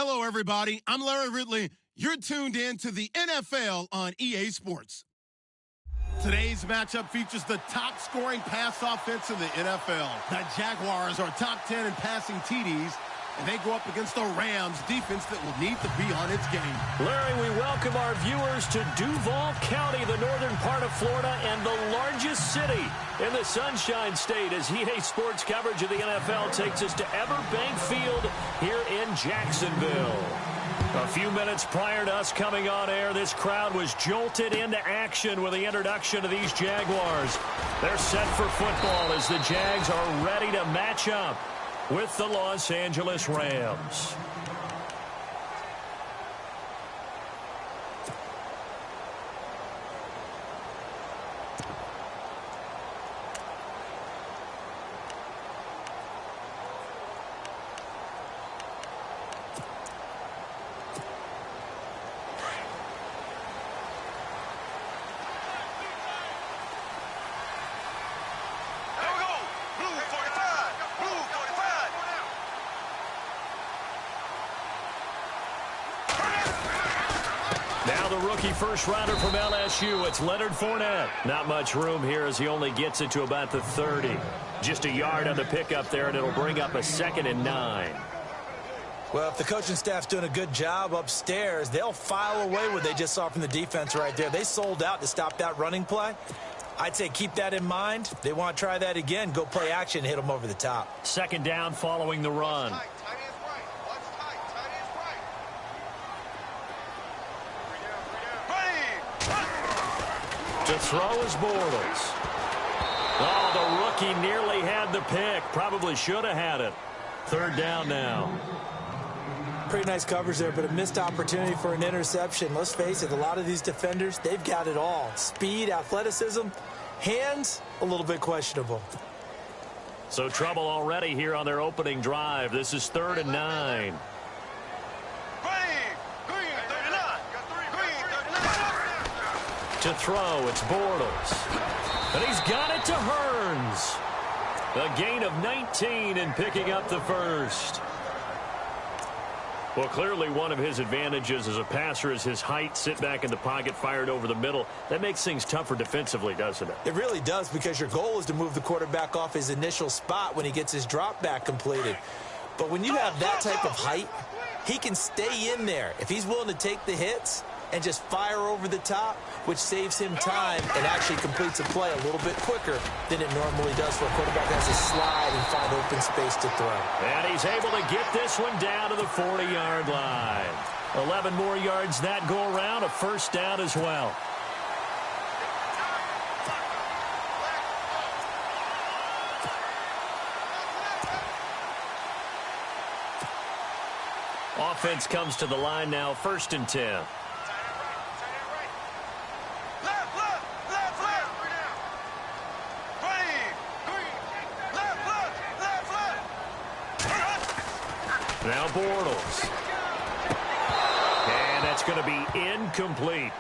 Hello, everybody. I'm Larry Ridley. You're tuned in to the NFL on EA Sports. Today's matchup features the top-scoring pass offense in the NFL. The Jaguars are top 10 in passing TDs, and they go up against the Rams defense that will need to be on its game. Larry, we welcome our viewers to Duval County, the northern part of Florida, and the largest city in the Sunshine State, as EA Sports coverage of the NFL takes us to Everbank Field here in Jacksonville. A few minutes prior to us coming on air, this crowd was jolted into action with the introduction of these Jaguars. They're set for football as the Jags are ready to match up with the Los Angeles Rams. Now the rookie first-rounder from LSU, it's Leonard Fournette. Not much room here as he only gets it to about the 30. Just a yard on the pickup there, and it'll bring up a 2nd and 9. Well, if the coaching staff's doing a good job upstairs, they'll file away what they just saw from the defense right there. They sold out to stop that running play. I'd say keep that in mind. They want to try that again. Go play action, hit them over the top. 2nd down following the run. To throw is Bortles. Oh, the rookie nearly had the pick. Probably should have had it. 3rd down now. Pretty nice coverage there, but a missed opportunity for an interception. Let's face it, a lot of these defenders, they've got it all. Speed, athleticism, hands, a little bit questionable. So trouble already here on their opening drive. This is 3rd and 9. To throw, it's Bortles. And he's got it to Hearns. A gain of 19 and picking up the first. Well, clearly one of his advantages as a passer is his height. Sit back in the pocket, fired over the middle. That makes things tougher defensively, doesn't it? It really does, because your goal is to move the quarterback off his initial spot when he gets his drop back completed. But when you have that type of height, he can stay in there. If he's willing to take the hits and just fire over the top, which saves him time and actually completes a play a little bit quicker than it normally does for a quarterback that has to slide and find open space to throw. And he's able to get this one down to the 40-yard line. 11 more yards that go around, a 1st down as well. Offense comes to the line now, 1st and 10. Now Bortles. And that's going to be incomplete.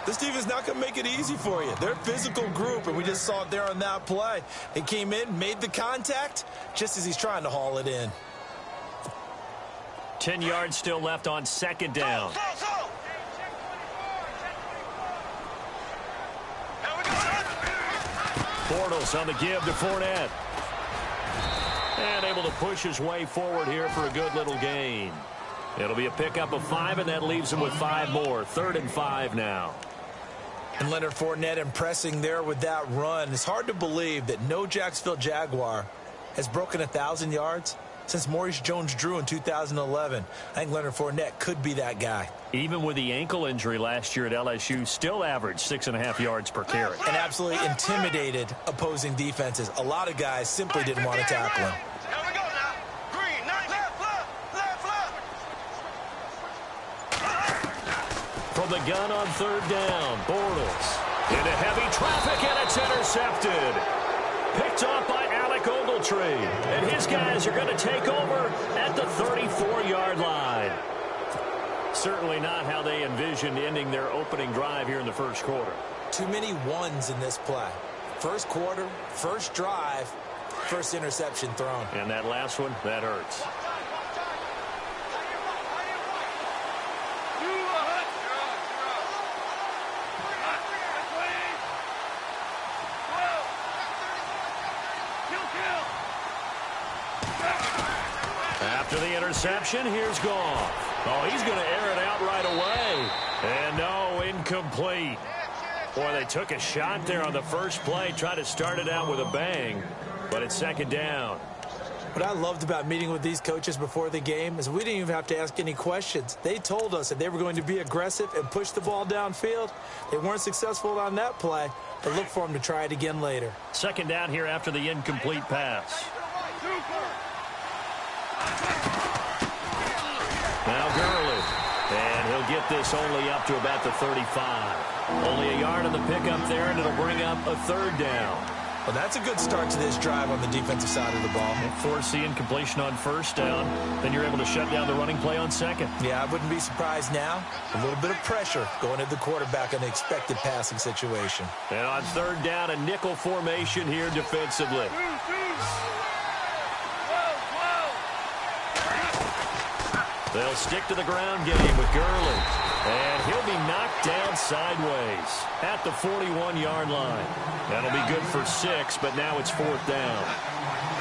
This defense is not going to make it easy for you. They're a physical group, and we just saw it there on that play. They came in, made the contact, just as he's trying to haul it in. 10 yards still left on 2nd down. Bortles on the give to Fournette. And able to push his way forward here for a good little gain. It'll be a pickup of 5, and that leaves him with 5 more. 3rd and 5 now. And Leonard Fournette impressing there with that run. It's hard to believe that no Jacksonville Jaguar has broken 1,000 yards since Maurice Jones-Drew in 2011. I think Leonard Fournette could be that guy. Even with the ankle injury last year at LSU, still averaged 6.5 yards per carry. And absolutely intimidated opposing defenses. A lot of guys simply didn't want to tackle him. From the gun on 3rd down, Bortles into heavy traffic, and it's intercepted. Picked off by Alec Ogletree. And his guys are going to take over at the 34-yard line. Certainly not how they envisioned ending their opening drive here in the 1st quarter. Too many ones in this play. 1st quarter, 1st drive, 1st interception thrown. And that last one, that hurts. After the interception, here's Goff. Oh, he's going to air it out right away. And no, incomplete. Boy, they took a shot there on the first play, tried to start it out with a bang, but it's second down. What I loved about meeting with these coaches before the game is we didn't even have to ask any questions. They told us that they were going to be aggressive and push the ball downfield. They weren't successful on that play, but look for them to try it again later. Second down here after the incomplete pass. Now Gurley, and he'll get this only up to about the 35. Only a yard on the pickup there, and it'll bring up a third down. Well, that's a good start to this drive on the defensive side of the ball. Force the incompletion on first down, then you're able to shut down the running play on second. Yeah, I wouldn't be surprised now. A little bit of pressure going at the quarterback in the expected passing situation. And on third down, a nickel formation here defensively. They'll stick to the ground game with Gurley. And he'll be knocked down sideways at the 41-yard line. That'll be good for 6, but now it's fourth down.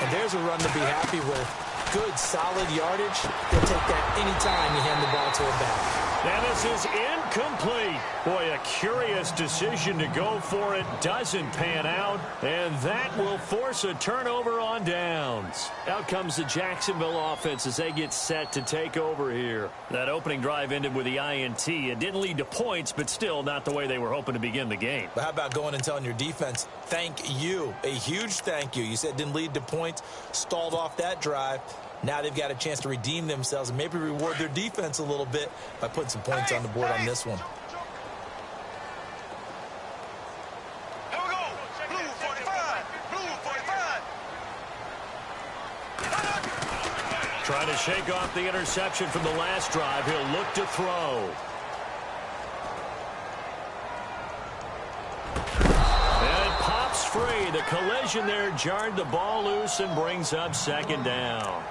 And there's a run to be happy with. Good, solid yardage. They'll take that anytime you hand the ball to a back. And this is incomplete. Boy, a curious decision to go for it. Doesn't pan out. And that will force a turnover on downs. Out comes the Jacksonville offense as they get set to take over here. That opening drive ended with the INT. It didn't lead to points, but still not the way they were hoping to begin the game. But how about going and telling your defense, thank you. A huge thank you. You said it didn't lead to points, stalled off that drive. Now they've got a chance to redeem themselves and maybe reward their defense a little bit by putting some points on the board on this one. Here we go. Blue 45. Blue 45. Trying to shake off the interception from the last drive. He'll look to throw. And it pops free. The collision there jarred the ball loose and brings up second down.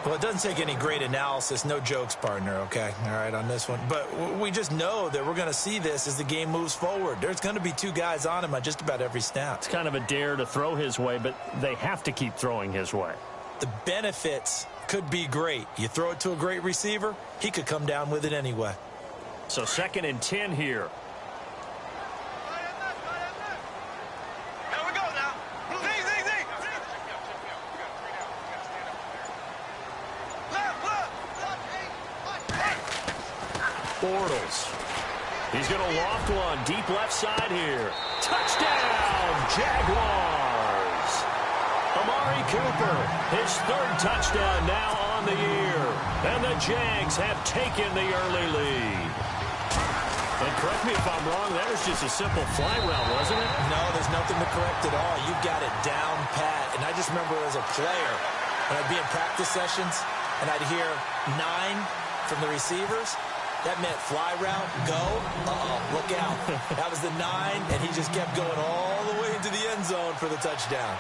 Well, it doesn't take any great analysis. No jokes, partner, okay? All right, on this one. But we just know that we're going to see this as the game moves forward. There's going to be 2 guys on him on just about every snap. It's kind of a dare to throw his way, but they have to keep throwing his way. The benefits could be great. You throw it to a great receiver, he could come down with it anyway. So 2nd and 10 here. Bortles. He's going to loft one deep left side here. Touchdown, Jaguars. Amari Cooper, his 3rd touchdown now on the year. And the Jags have taken the early lead. And correct me if I'm wrong, that was just a simple fly route, wasn't it? No, there's nothing to correct at all. You've got it down pat. And I just remember as a player, when I'd be in practice sessions, and I'd hear 9 from the receivers, that meant fly route, go, look out. That was the 9, and he just kept going all the way into the end zone for the touchdown.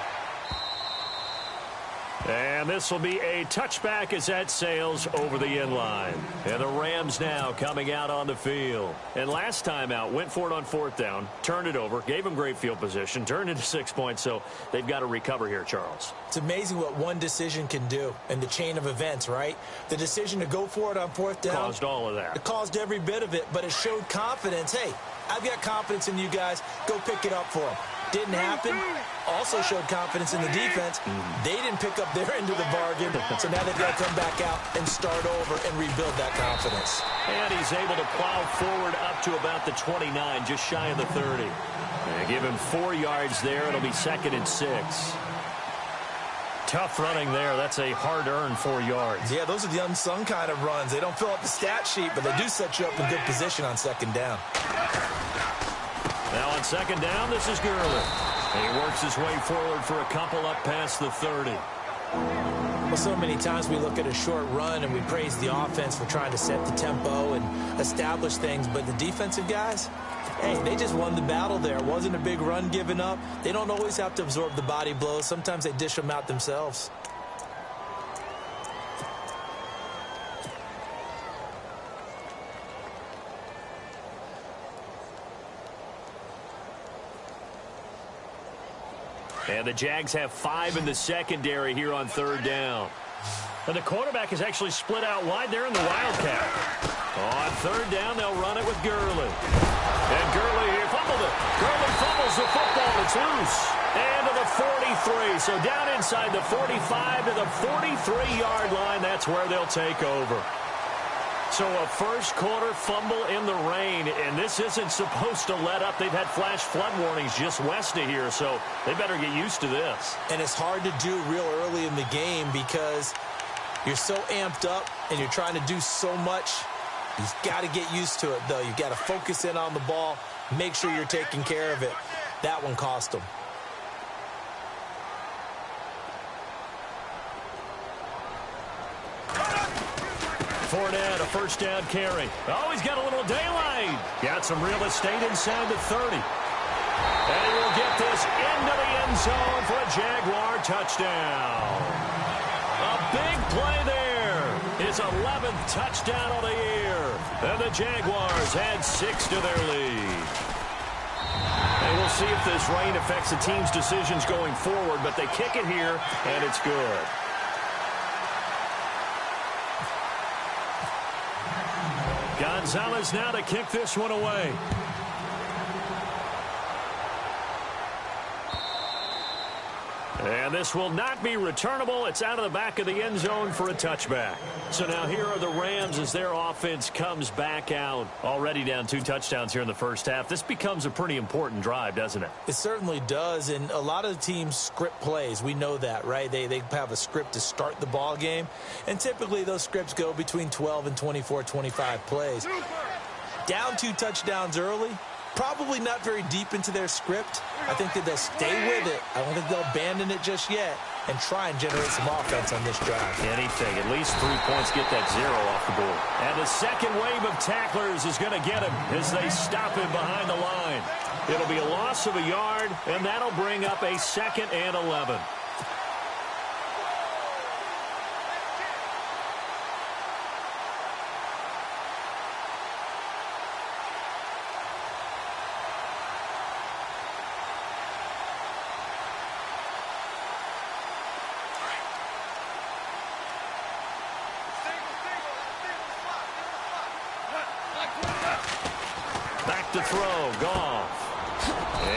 And this will be a touchback as that sails over the end line. And the Rams now coming out on the field. And last time out, went for it on 4th down, turned it over, gave them great field position, turned into 6 points, so they've got to recover here, Charles. It's amazing what one decision can do in the chain of events, right? The decision to go for it on 4th down. Caused all of that. It caused every bit of it, but it showed confidence. Hey, I've got confidence in you guys. Go pick it up for them. Didn't happen. Also showed confidence in the defense. They didn't pick up their end of the bargain, so now they've got to come back out and start over and rebuild that confidence. And he's able to plow forward up to about the 29, just shy of the 30. And give him 4 yards there. It'll be 2nd and 6. Tough running there. That's a hard-earned 4 yards. Yeah, those are the unsung kind of runs. They don't fill out the stat sheet, but they do set you up in good position on 2nd down. Now on 2nd down, this is Gurley. And he works his way forward for a couple up past the 30. Well, so many times we look at a short run and we praise the offense for trying to set the tempo and establish things, but the defensive guys, hey, they just won the battle there. It wasn't a big run given up. They don't always have to absorb the body blows. Sometimes they dish them out themselves. And the Jags have 5 in the secondary here on 3rd down. And the quarterback is actually split out wide there in the Wildcat. On third down, they'll run it with Gurley. And Gurley here fumbled it. Gurley fumbles the football. It's loose. And to the 43. So down inside the 45 to the 43-yard line. That's where they'll take over. So a first quarter fumble in the rain, and this isn't supposed to let up. They've had flash flood warnings just west of here, so they better get used to this. And it's hard to do real early in the game because you're so amped up and you're trying to do so much. You've got to get used to it, though. You've got to focus in on the ball, make sure you're taking care of it. That one cost them. Fournette, a first down carry. Oh, he's got a little daylight. Got some real estate inside the 30. And he will get this into the end zone for a Jaguar touchdown. A big play there. His 11th touchdown of the year. And the Jaguars add 6 to their lead. And we'll see if this rain affects the team's decisions going forward, but they kick it here, and it's good. Gonzalez now to kick this one away. And this will not be returnable. It's out of the back of the end zone for a touchback. So now here are the Rams as their offense comes back out. Already down 2 touchdowns here in the first half. This becomes a pretty important drive, doesn't it? It certainly does, and a lot of teams script plays. We know that, right? They have a script to start the ball game, and typically those scripts go between 12 and 24, 25 plays. Down 2 touchdowns early. Probably not very deep into their script. I think that they'll stay with it. I don't think they'll abandon it just yet and try and generate some offense on this drive. Anything. At least 3 points, get that 0 off the board. And the second wave of tacklers is going to get him as they stop him behind the line. It'll be a loss of a yard, and that'll bring up a 2nd and 11. Back to throw, Goff.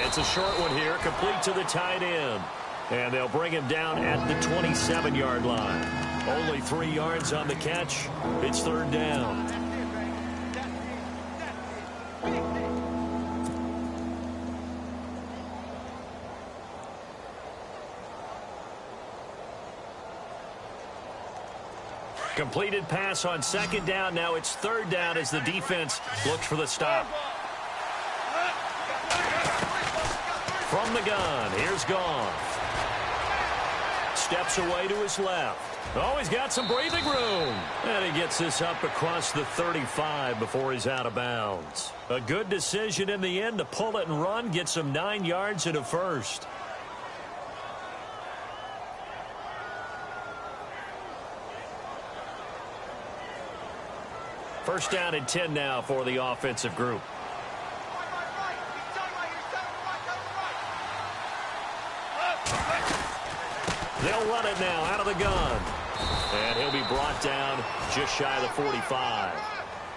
It's a short one here, complete to the tight end. And they'll bring him down at the 27-yard line. Only 3 yards on the catch. It's 3rd down. Completed pass on 2nd down. Now it's 3rd down as the defense looks for the stop. From the gun, here's Goff. Steps away to his left. Oh, he's got some breathing room. And he gets this up across the 35 before he's out of bounds. A good decision in the end to pull it and run, get some 9 yards and a first. First down and 10 now for the offensive group. They'll run it now out of the gun. And he'll be brought down just shy of the 45.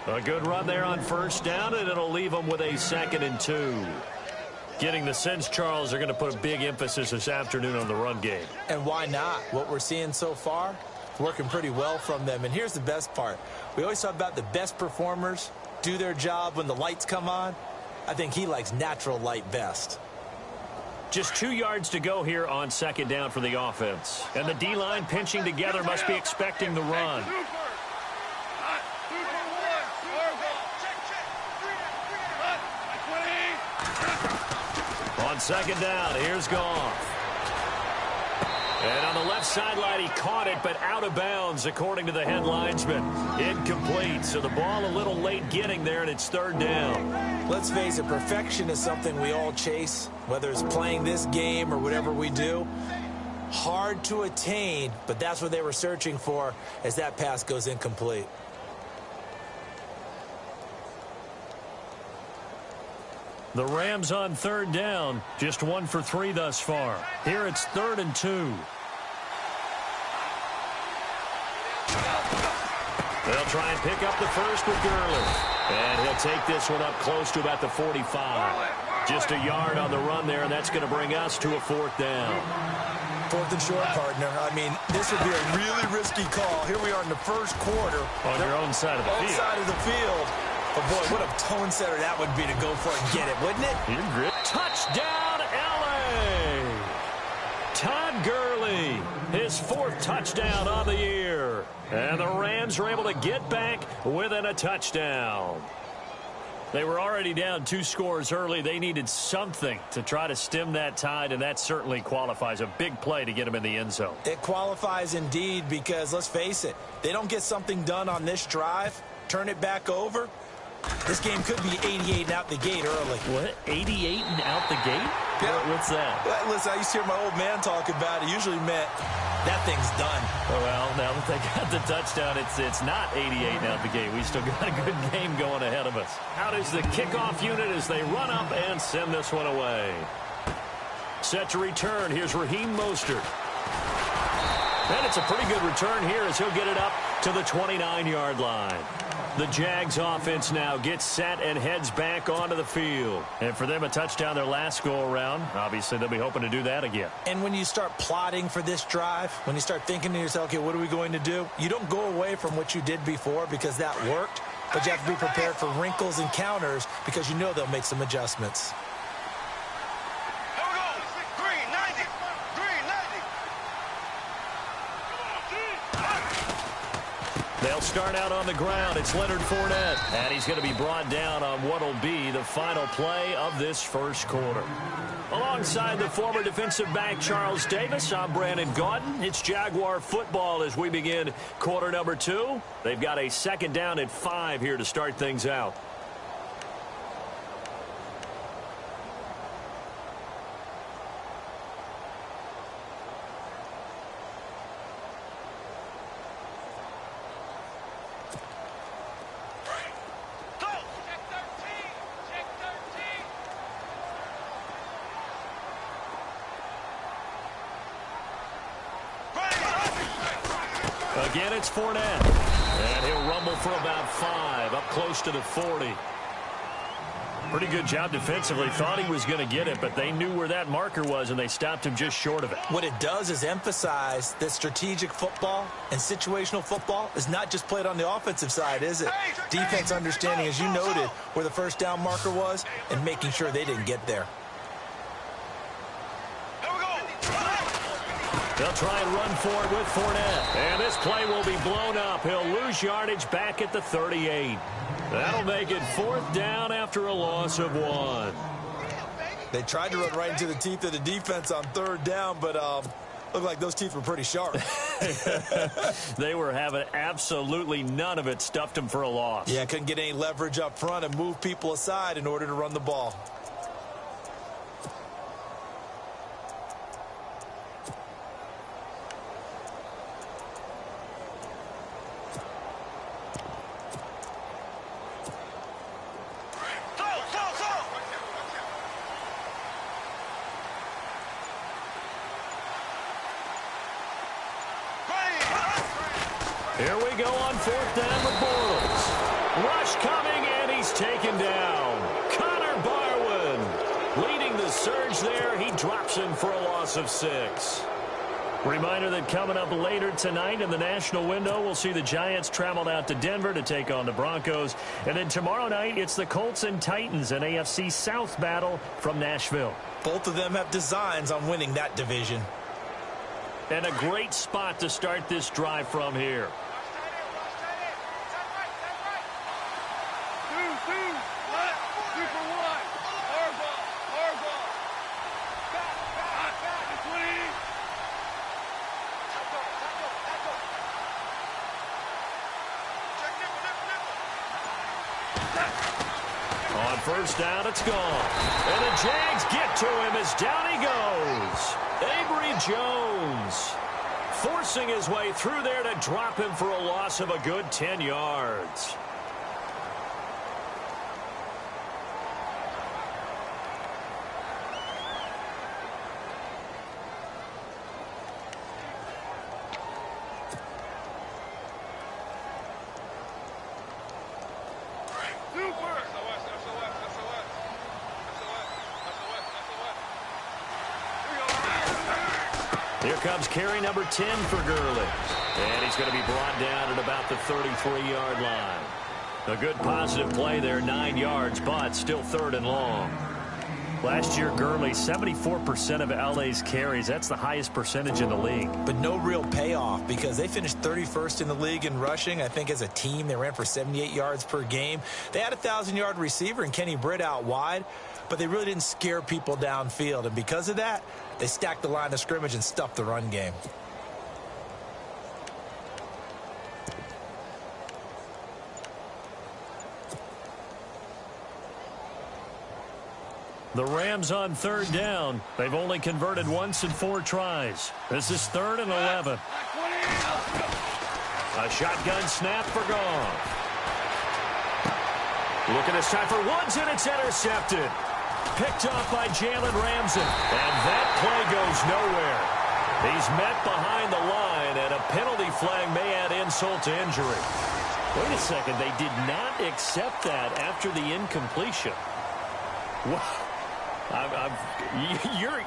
A good run there on first down, and it'll leave them with a 2nd and 2. Getting the sense, Charles, they're going to put a big emphasis this afternoon on the run game. And why not? What we're seeing so far, working pretty well from them. And here's the best part. We always talk about the best performers do their job when the lights come on. I think he likes natural light best. Just 2 yards to go here on 2nd down for the offense. And the D-line pinching together must be expecting the run. On 2nd down, here's Goff. And on the left sideline, he caught it, but out of bounds, according to the head linesman. Incomplete, so the ball a little late getting there, and it's 3rd down. Let's face it, perfection is something we all chase, whether it's playing this game or whatever we do. Hard to attain, but that's what they were searching for as that pass goes incomplete. The Rams on 3rd down, just 1 for 3 thus far. Here it's 3rd and 2. They'll try and pick up the first with Gurley. And he'll take this one up close to about the 45. Just a yard on the run there, and that's going to bring us to a 4th down. 4th and short, partner. I mean, this would be a really risky call. Here we are in the first quarter. On your own side of the field. Side of the field. But, boy, what a tone setter that would be to go for it and get it, wouldn't it? Touchdown, L.A. Todd Gurley, his 4th touchdown on the year. And the Rams are able to get back within a touchdown. They were already down 2 scores early. They needed something to try to stem that tide, and that certainly qualifies. A big play to get them in the end zone. It qualifies indeed because, let's face it, they don't get something done on this drive, turn it back over. This game could be 88 and out the gate early. What? 88 and out the gate? Yeah. What's that? Well, listen, I used to hear my old man talk about it. Usually meant that thing's done. Well, now that they got the touchdown, it's not 88 and out the gate. We still got a good game going ahead of us. Out is the kickoff unit as they run up and send this one away. Set to return. Here's Raheem Mostert. And it's a pretty good return here as he'll get it up to the 29-yard line. The Jags offense now gets set and heads back onto the field. And for them, a touchdown their last go-around. Obviously, they'll be hoping to do that again. And when you start plotting for this drive, when you start thinking to yourself, okay, what are we going to do? You don't go away from what you did before because that worked. But you have to be prepared for wrinkles and counters because you know they'll make some adjustments. They'll start out on the ground. It's Leonard Fournette. And he's going to be brought down on what will be the final play of this first quarter. Alongside the former defensive back Charles Davis, I'm Brandon Gaudin. It's Jaguar football as we begin quarter number 2. They've got a 2nd down and 5 here to start things out. Again, it's Fournette. And he'll rumble for about 5, up close to the 40. Pretty good job defensively. Thought he was going to get it, but they knew where that marker was, and they stopped him just short of it. What it does is emphasize that strategic football and situational football is not just played on the offensive side, is it? Defense understanding, as you noted, where the first down marker was and making sure they didn't get there. They'll try and run for it with Fournette. And this play will be blown up. He'll lose yardage back at the 38. That'll make it 4th down after a loss of 1. They tried to run right into the teeth of the defense on 3rd down, but looked like those teeth were pretty sharp. They were having absolutely none of it. Stuffed them for a loss. Yeah, couldn't get any leverage up front and move people aside in order to run the ball. Here we go on 4th down with Bortles. Rush coming, and he's taken down. Connor Barwin leading the surge there. He drops him for a loss of 6. Reminder that coming up later tonight in the national window, we'll see the Giants travel out to Denver to take on the Broncos. And then tomorrow night, it's the Colts and Titans, an AFC South battle from Nashville. Both of them have designs on winning that division. And a great spot to start this drive from here. On 1st down, it's gone. And the Jags get to him as down he goes. Avery Jones forcing his way through there to drop him for a loss of a good 10 yards. Here comes carry number 10 for Gurley. And he's going to be brought down at about the 33-yard line. A good positive play there, 9 yards, but still 3rd and long. Last year, Gurley, 74% of LA's carries. That's the highest percentage in the league. But no real payoff because they finished 31st in the league in rushing. I think as a team, they ran for 78 yards per game. They had a 1,000-yard receiver and Kenny Britt out wide, but they really didn't scare people downfield. And because of that, they stacked the line of scrimmage and stuffed the run game. The Rams on 3rd down. They've only converted once in 4 tries. This is 3rd and 11. A shotgun snap for Goff. Look at this time for Woods, and it's intercepted. Picked off by Jalen Ramsey. And that play goes nowhere. He's met behind the line, and a penalty flag may add insult to injury. Wait a second. They did not accept that after the incompletion. Wow.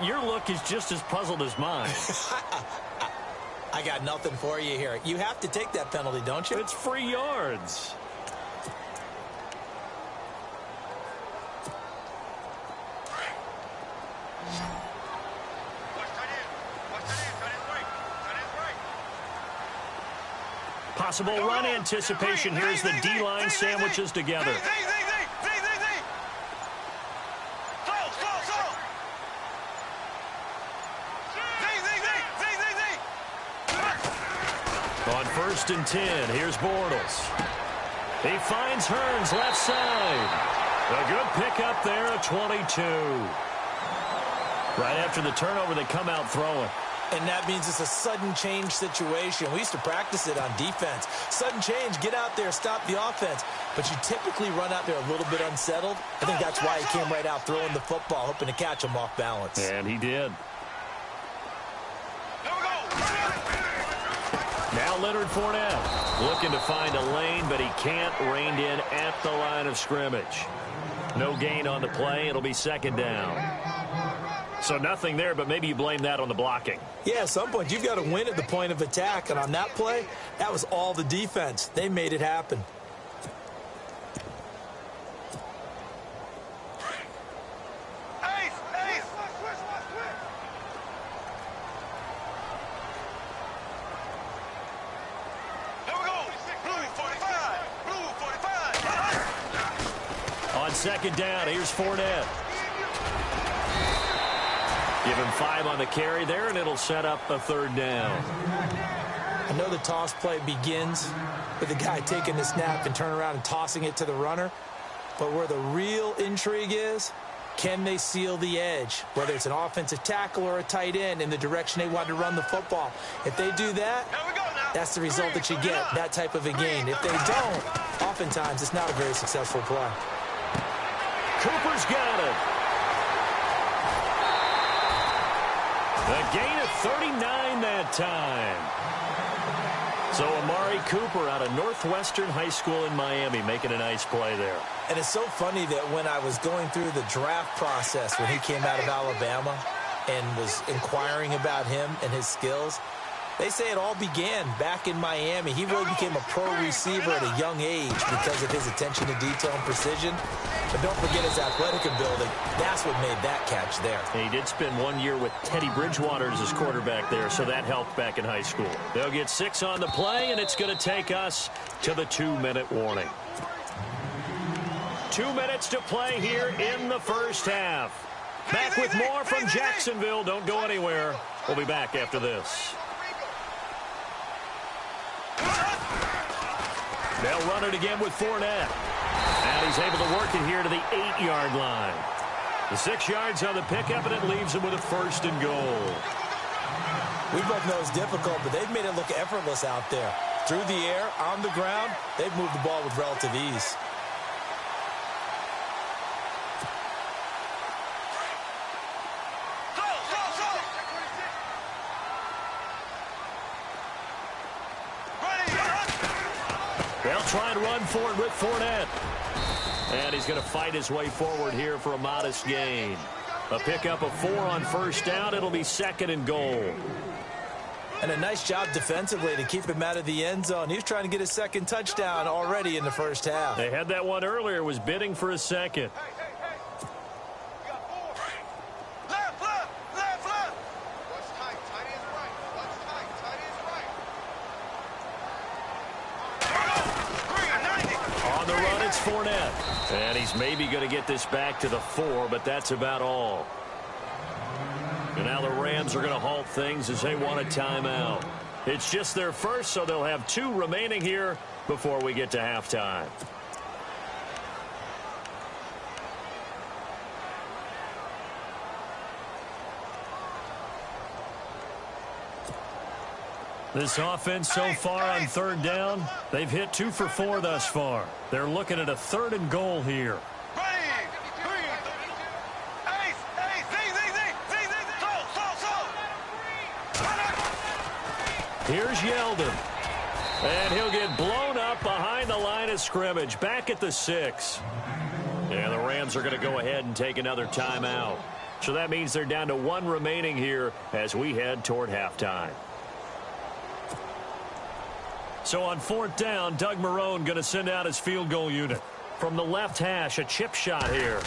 Your look is just as puzzled as mine. I got nothing for you here. You have to take that penalty, don't you? It's free yards. Possible run anticipation here as the D-line sandwiches together. On 1st and 10, here's Bortles. He finds Hearns left side. A good pickup there at 22. Right after the turnover, they come out throwing. And that means it's a sudden change situation. We used to practice it on defense. Sudden change, get out there, stop the offense. But you typically run out there a little bit unsettled. I think that's why he came right out throwing the football, hoping to catch him off balance. And he did. Now Leonard Fournette looking to find a lane, but he can't. Reined in at the line of scrimmage. No gain on the play. It'll be 2nd down. So nothing there, but maybe you blame that on the blocking. Yeah, at some point you've got to win at the point of attack. And on that play, that was all the defense. They made it happen. On 2nd down, here's Fournette. Give him 5 on the carry there, and it'll set up a 3rd down. I know the toss play begins with the guy taking the snap and turning around and tossing it to the runner. But where the real intrigue is, can they seal the edge? Whether it's an offensive tackle or a tight end in the direction they want to run the football. If they do that, that's the result that you get, that type of a gain. If they don't, oftentimes it's not a very successful play. Cooper's got it. A gain of 39 that time. So Amari Cooper out of Northwestern High School in Miami making a nice play there. And it's so funny that when I was going through the draft process when he came out of Alabama and was inquiring about him and his skills, they say it all began back in Miami. He really became a pro receiver at a young age because of his attention to detail and precision. But don't forget his athletic ability. That's what made that catch there. And he did spend 1 year with Teddy Bridgewater as his quarterback there, so that helped back in high school. They'll get 6 on the play, and it's going to take us to the 2-minute warning. 2 minutes to play here in the first half. Back with more from Jacksonville. Don't go anywhere. We'll be back after this. They'll run it again with Fournette. And he's able to work it here to the 8-yard line. The 6 yards on the pickup, and it leaves him with a 1st and goal. We both know it's difficult, but they've made it look effortless out there. Through the air, on the ground, they've moved the ball with relative ease. They'll try and run for it with Fournette. And he's going to fight his way forward here for a modest gain. A pickup of 4 on 1st down. It'll be 2nd and goal. And a nice job defensively to keep him out of the end zone. He was trying to get his second touchdown already in the first half. They had that one earlier, was bidding for a second. On the run, it's Fournette. And he's maybe going to get this back to the 4, but that's about all. And now the Rams are going to halt things as they want a timeout. It's just their first, so they'll have 2 remaining here before we get to halftime. This offense so far on 3rd down, they've hit 2 for 4 thus far. They're looking at a 3rd and goal here. Here's Yeldon. And he'll get blown up behind the line of scrimmage, back at the 6. And the Rams are going to go ahead and take another timeout. So that means they're down to 1 remaining here as we head toward halftime. So on 4th down, Doug Marrone going to send out his field goal unit. From the left hash, a chip shot here.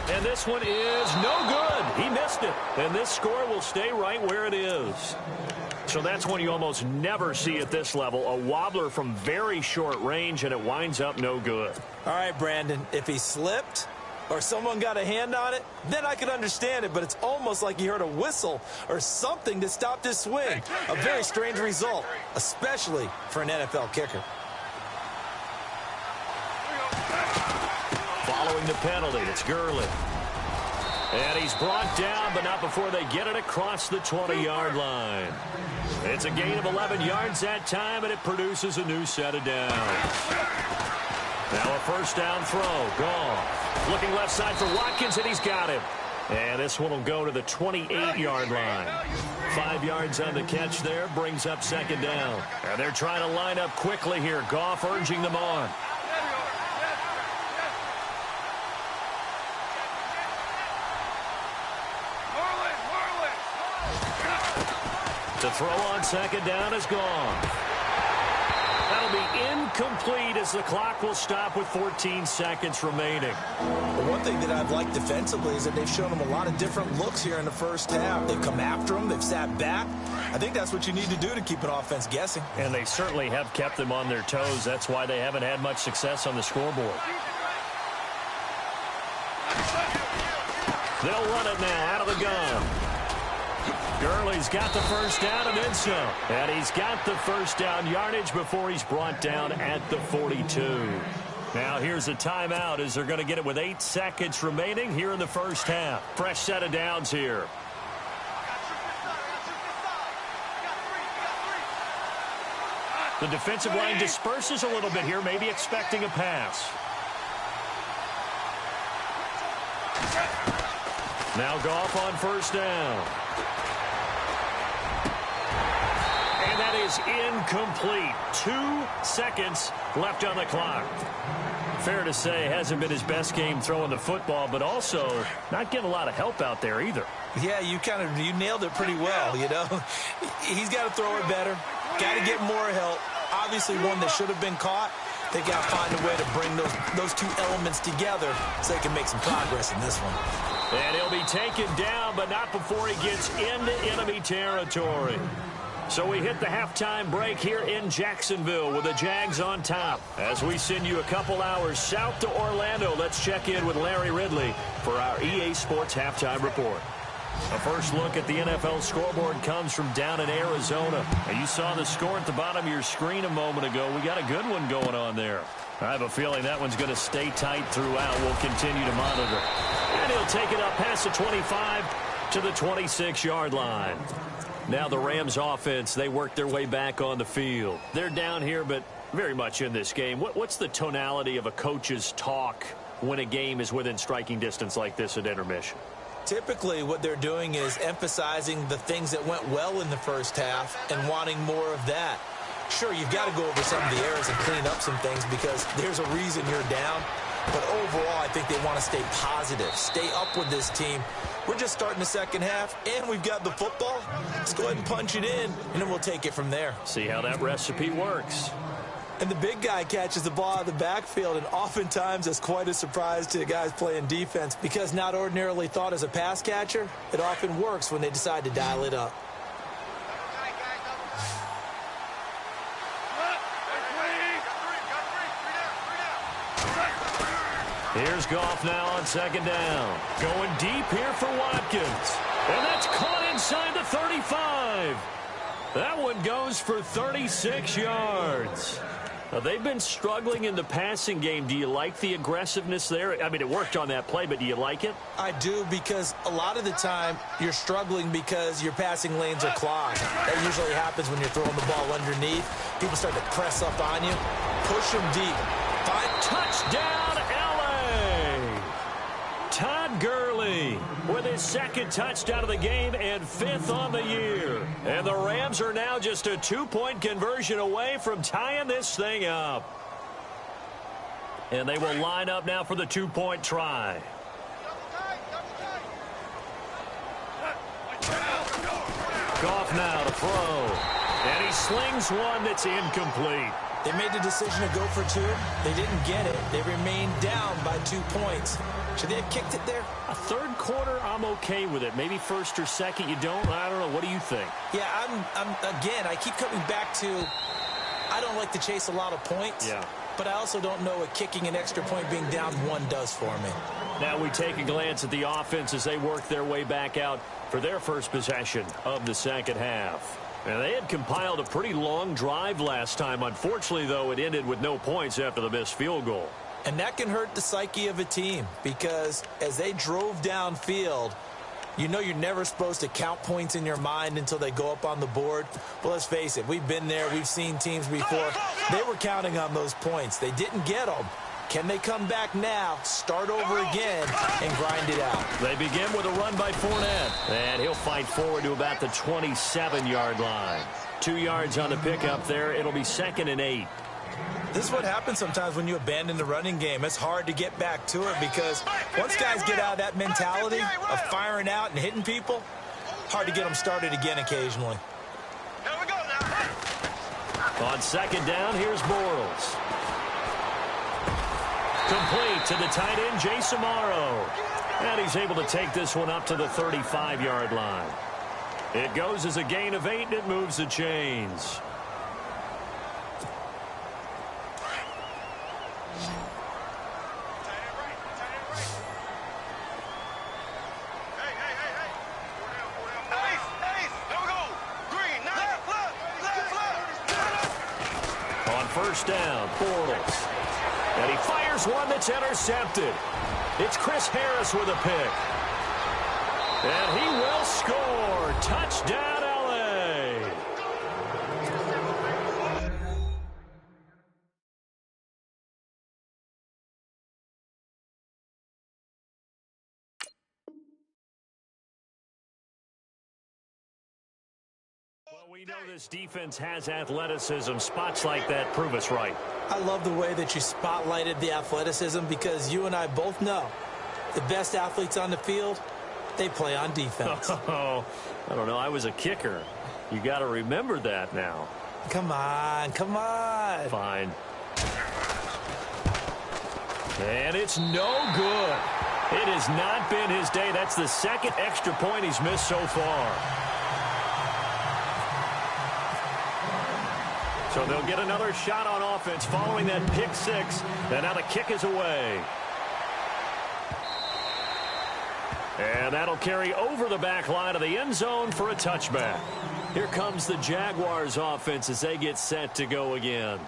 And this one is no good. He missed it. And this score will stay right where it is. So that's one you almost never see at this level. A wobbler from very short range, and it winds up no good. All right, Brandon, if he slipped or someone got a hand on it, then I could understand it. But it's almost like he heard a whistle or something that stopped his swing. A very strange result, especially for an NFL kicker. Following the penalty, it's Gurley. And he's brought down, but not before they get it across the 20-yard line. It's a gain of 11 yards that time, and it produces a new set of downs. Now a 1st down throw. Goff looking left side for Watkins, and he's got him. And this one will go to the 28-yard line. 5 yards on the catch there, brings up 2nd down. And they're trying to line up quickly here. Goff urging them on. To throw on 2nd down is gone. That'll be incomplete as the clock will stop with 14 seconds remaining. Well, one thing that I've liked defensively is that they've shown them a lot of different looks here in the first half. They've come after them. They've sat back. I think that's what you need to do to keep an offense guessing. And they certainly have kept them on their toes. That's why they haven't had much success on the scoreboard. They'll run it now out of the gun. Gurley's got the 1st down and then some. And he's got the 1st down yardage before he's brought down at the 42. Now here's a timeout as they're going to get it with 8 seconds remaining here in the first half. Fresh set of downs here. The defensive line disperses a little bit here, maybe expecting a pass. Now Goff on 1st down. And that is incomplete. 2 seconds left on the clock. Fair to say, hasn't been his best game throwing the football, but also not getting a lot of help out there either. Yeah, you nailed it pretty well, you know. He's got to throw it better. Got to get more help. Obviously one that should have been caught. They got to find a way to bring those 2 elements together so they can make some progress in this one. And he'll be taken down, but not before he gets into enemy territory. So we hit the halftime break here in Jacksonville with the Jags on top. As we send you a couple hours south to Orlando, let's check in with Larry Ridley for our EA Sports Halftime Report. A first look at the NFL scoreboard comes from down in Arizona. And you saw the score at the bottom of your screen a moment ago. We got a good one going on there. I have a feeling that one's going to stay tight throughout. We'll continue to monitor. And he'll take it up past the 25 to the 26-yard line. Now the Rams offense, they work their way back on the field. They're down here, but very much in this game. What's the tonality of a coach's talk when a game is within striking distance like this at intermission? Typically what they're doing is emphasizing the things that went well in the first half and wanting more of that. Sure, you've got to go over some of the errors and clean up some things because there's a reason you're down. But overall, I think they want to stay positive, stay up with this team. We're just starting the second half, and we've got the football. Let's go ahead and punch it in, and then we'll take it from there. See how that recipe works. And the big guy catches the ball out of the backfield, and oftentimes that's quite a surprise to the guys playing defense because not ordinarily thought as a pass catcher, it often works when they decide to dial it up. Here's Goff now on second down. Going deep here for Watkins. And that's caught inside the 35. That one goes for 36 yards. Now, they've been struggling in the passing game. Do you like the aggressiveness there? I mean, it worked on that play, but do you like it? I do, because a lot of the time you're struggling because your passing lanes are clogged. That usually happens when you're throwing the ball underneath. People start to press up on you. Push them deep. Find touchdown, LA! Todd Gurley with his second touchdown of the game and fifth on the year. And the Rams are now just a 2-point conversion away from tying this thing up. And they will line up now for the 2-point try. Goff now to throw. And he slings one that's incomplete. They made the decision to go for two. They didn't get it. They remained down by 2 points. Should they have kicked it there? A third quarter, I'm okay with it. Maybe first or second, you don't. I don't know. What do you think? Yeah, again, I keep coming back to I don't like to chase a lot of points. Yeah. But I also don't know what kicking an extra point being down one does for me. Now we take a glance at the offense as they work their way back out for their first possession of the second half. Now, they had compiled a pretty long drive last time. Unfortunately, though, it ended with no points after the missed field goal. And that can hurt the psyche of a team because as they drove downfield, you know you're never supposed to count points in your mind until they go up on the board. But let's face it, we've been there. We've seen teams before. They were counting on those points. They didn't get them. Can they come back now, start over again, and grind it out? They begin with a run by Fournette. And he'll fight forward to about the 27-yard line. 2 yards on the pickup there. It'll be 2nd and 8. This is what happens sometimes when you abandon the running game. It's hard to get back to it because once guys get out of that mentality of firing out and hitting people, hard to get them started again occasionally. Here we go now. On second down, here's Bortles. Complete to the tight end, Jason Morrow. And he's able to take this one up to the 35-yard line. It goes as a gain of 8, and it moves the chains. First down, Bortles. And he fires one that's intercepted. It's Chris Harris with a pick. And he will score. Touchdown, LA. Well, we know this defense has athleticism. Spots like that prove us right. I love the way that you spotlighted the athleticism because you and I both know the best athletes on the field, they play on defense. Oh, I don't know. I was a kicker. You got to remember that now. Come on, come on. Fine. And it's no good. It has not been his day. That's the second extra point he's missed so far. So they'll get another shot on offense following that pick six. And now the kick is away. And that'll carry over the back line of the end zone for a touchback. Here comes the Jaguars offense as they get set to go again.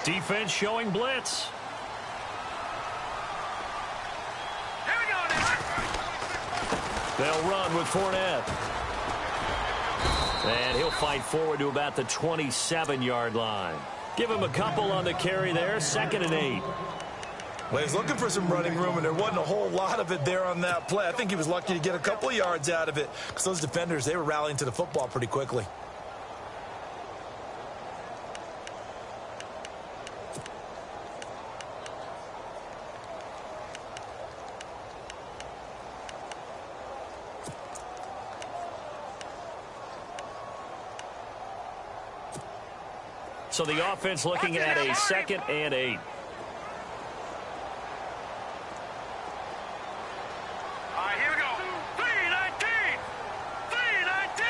Defense showing blitz. They'll run with Fournette. And he'll fight forward to about the 27-yard line. Give him a couple on the carry there. 2nd and 8. Well, he's looking for some running room, and there wasn't a whole lot of it there on that play. I think he was lucky to get a couple of yards out of it because those defenders, they were rallying to the football pretty quickly. So the offense looking at a 2nd and 8. Here we go. 3-19. 3-19.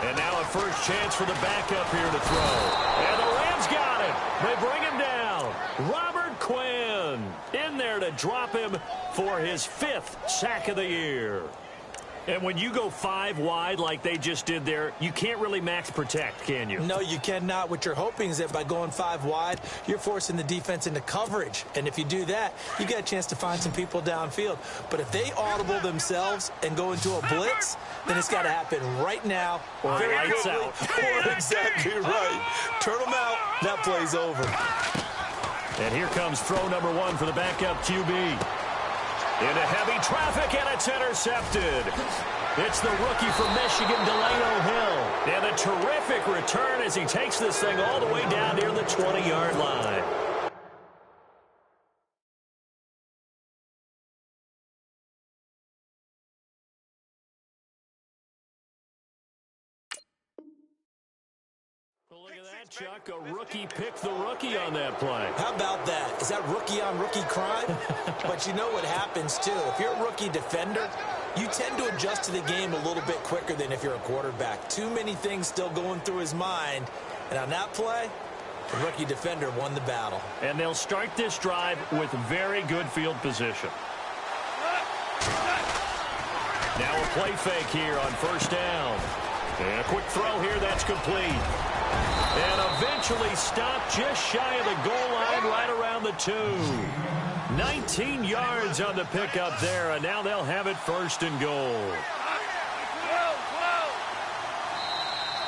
And now a first chance for the backup here to throw. And the Rams got him. They bring him down. Robert Quinn in there to drop him for his 5th sack of the year. And when you go 5 wide like they just did there, you can't really max protect, can you? No, you cannot. What you're hoping is that by going 5 wide, you're forcing the defense into coverage. And if you do that, you get a chance to find some people downfield. But if they audible themselves and go into a blitz, then it's got to happen right now. Or very lights quickly, out. Or exactly right. Turn them out. That play's over. And here comes throw number 1 for the backup QB. Into heavy traffic, and it's intercepted. It's the rookie from Michigan, Delano Hill. And a terrific return as he takes this thing all the way down near the 20-yard line. Well, look at that, Chuck. A rookie picked the rookie on that play. How about that? Is that rookie-on-rookie crime? But you know what happens, too. If you're a rookie defender, you tend to adjust to the game a little bit quicker than if you're a quarterback. Too many things still going through his mind. And on that play, the rookie defender won the battle. And they'll start this drive with very good field position. Now a play fake here on first down. And a quick throw here, that's complete. And eventually stopped just shy of the goal line right around the 2. 19 yards on the pickup there, and now they'll have it 1st and goal.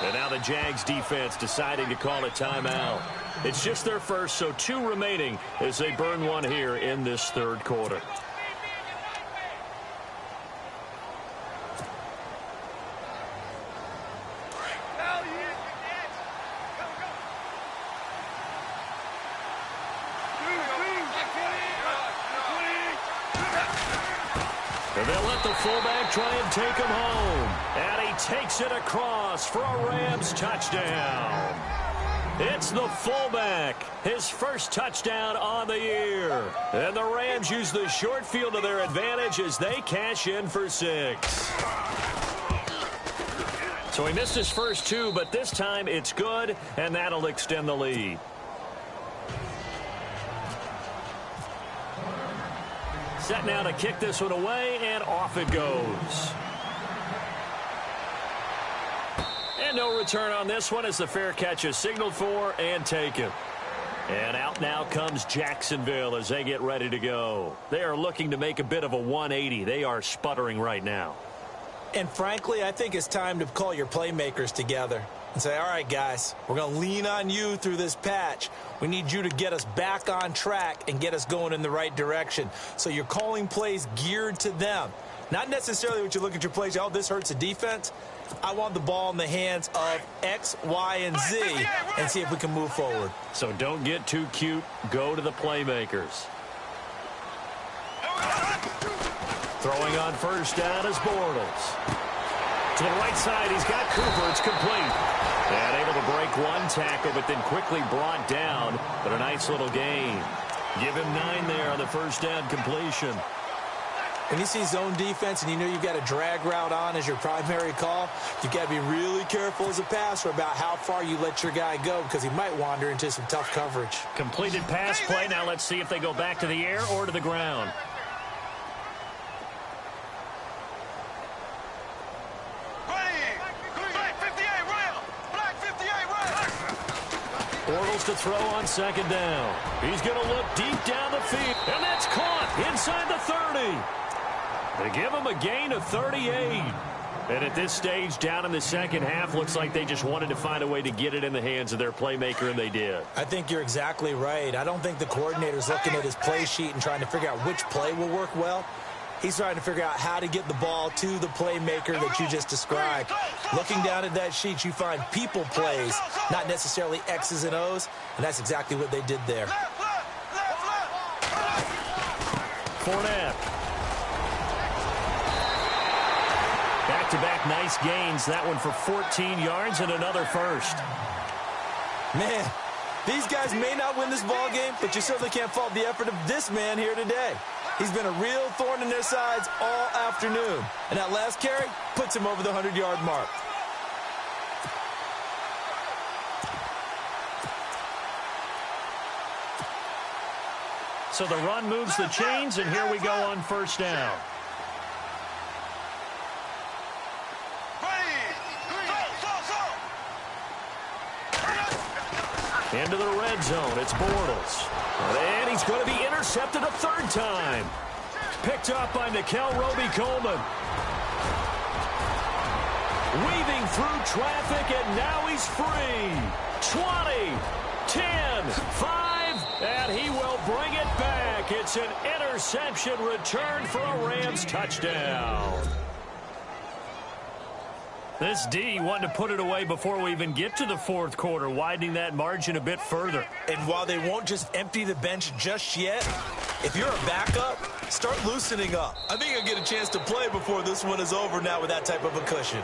And now the Jags defense deciding to call a timeout. It's just their first, so 2 remaining as they burn one here in this 3rd quarter. They'll let the fullback try and take him home. And he takes it across for a Rams touchdown. It's the fullback, his first touchdown on the year. And the Rams use the short field to their advantage as they cash in for 6. So he missed his first 2, but this time it's good, and that'll extend the lead. Set now to kick this one away, and off it goes. And no return on this one as the fair catch is signaled for and taken. And out now comes Jacksonville as they get ready to go. They are looking to make a bit of a 180. They are sputtering right now. And frankly, I think it's time to call your playmakers together and say, all right, guys, we're going to lean on you through this patch. We need you to get us back on track and get us going in the right direction. So you're calling plays geared to them. Not necessarily what you look at your plays, oh, this hurts the defense. I want the ball in the hands of X, Y, and Z and see if we can move forward. So don't get too cute. Go to the playmakers. Throwing on first down is Bortles. To the right side, he's got Cooper. It's complete. And able to break one tackle, but then quickly brought down. But a nice little gain. Give him 9 there on the first down completion. When you see zone defense and you know you've got a drag route on as your primary call, you've got to be really careful as a passer about how far you let your guy go because he might wander into some tough coverage. Completed pass play. Now let's see if they go back to the air or to the ground. Bortles to throw on second down. He's going to look deep down the field. And that's caught inside the 30. They give him a gain of 38. And at this stage, down in the second half, looks like they just wanted to find a way to get it in the hands of their playmaker, and they did. I think you're exactly right. I don't think the coordinator's looking at his play sheet and trying to figure out which play will work well. He's trying to figure out how to get the ball to the playmaker that you just described. Looking down at that sheet, you find people plays, not necessarily X's and O's, and that's exactly what they did there. Fournette. Back-to-back nice gains. That one for 14 yards and another first. Man, these guys may not win this ball game, but you certainly can't fault the effort of this man here today. He's been a real thorn in their sides all afternoon. And that last carry puts him over the 100-yard mark. So the run moves the chains, and here we go on first down. Into the red zone. It's Bortles. And he's going to be intercepted a third time. Picked up by Nikel Roby-Coleman. Weaving through traffic, and now he's free. 20, 10, 5, and he will bring it back. It's an interception return for a Rams touchdown. This D wanted to put it away before we even get to the fourth quarter, widening that margin a bit further. And while they won't just empty the bench just yet, if you're a backup, start loosening up. I think you'll get a chance to play before this one is over now with that type of a cushion.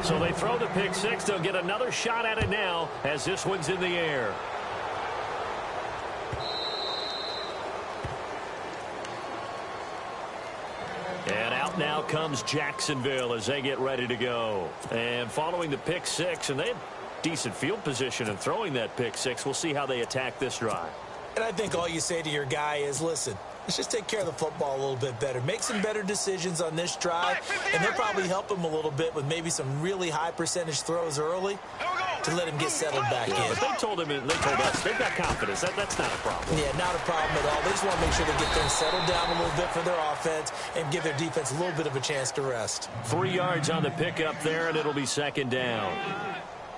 So they throw the pick six. They'll get another shot at it now as this one's in the air. And out now comes Jacksonville as they get ready to go. And following the pick six, and they had decent field position in throwing that pick six. We'll see how they attack this drive. And I think all you say to your guy is, listen, let's just take care of the football a little bit better. Make some better decisions on this drive, and they'll probably help him a little bit with maybe some really high percentage throws early to let him get settled back in. But they told him, and they told us, they've got confidence. That's not a problem. Yeah, not a problem at all. They just want to make sure they get things settled down a little bit for their offense and give their defense a little bit of a chance to rest. 3 yards on the pickup there, and it'll be second down.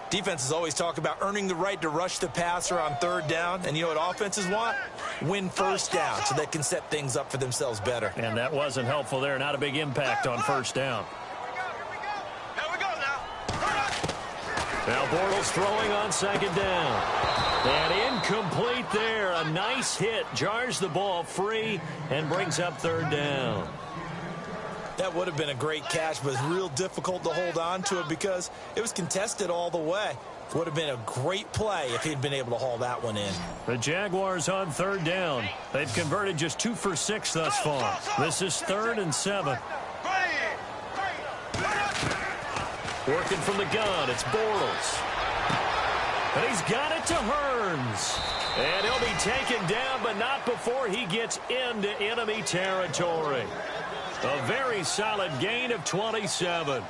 Defenses always talk about earning the right to rush the passer on third down. And you know what offenses want? Win first down so they can set things up for themselves better. And that wasn't helpful there. Not a big impact on first down. Now Bortles throwing on second down. And incomplete there. A nice hit. Jars the ball free and brings up third down. That would have been a great catch, but it's real difficult to hold on to it because it was contested all the way. Would have been a great play if he'd been able to haul that one in. The Jaguars on third down. They've converted just 2 for 6 thus far. This is 3rd and 7. Working from the gun, it's Bortles. And he's got it to Hearns. And he'll be taken down, but not before he gets into enemy territory. A very solid gain of 27.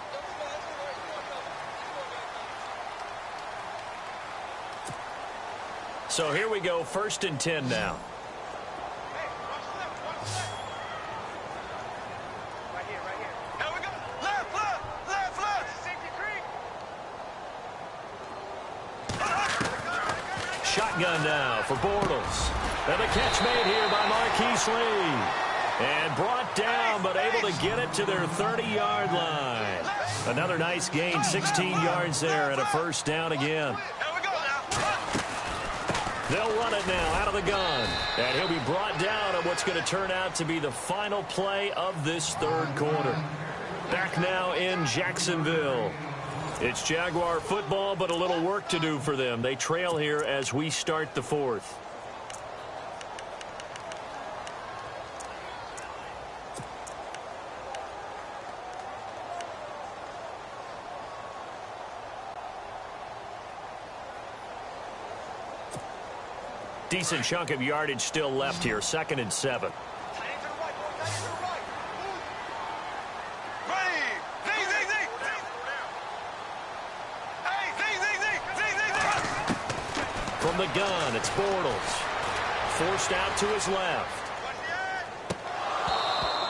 So here we go, 1st and 10 now. Right here. Here we go. Left. Safety creek. Shotgun now for Bortles. And the catch made here by Marquise Lee. And brought down, but able to get it to their 30-yard line. Another nice gain, 16 yards there, and a first down again. Here we go now. They'll run it now out of the gun. And he'll be brought down on what's going to turn out to be the final play of this third quarter. Back now in Jacksonville. It's Jaguar football, but a little work to do for them. They trail here as we start the fourth. Decent chunk of yardage still left here. 2nd and 7. From the gun, it's Bortles. forced out to his left.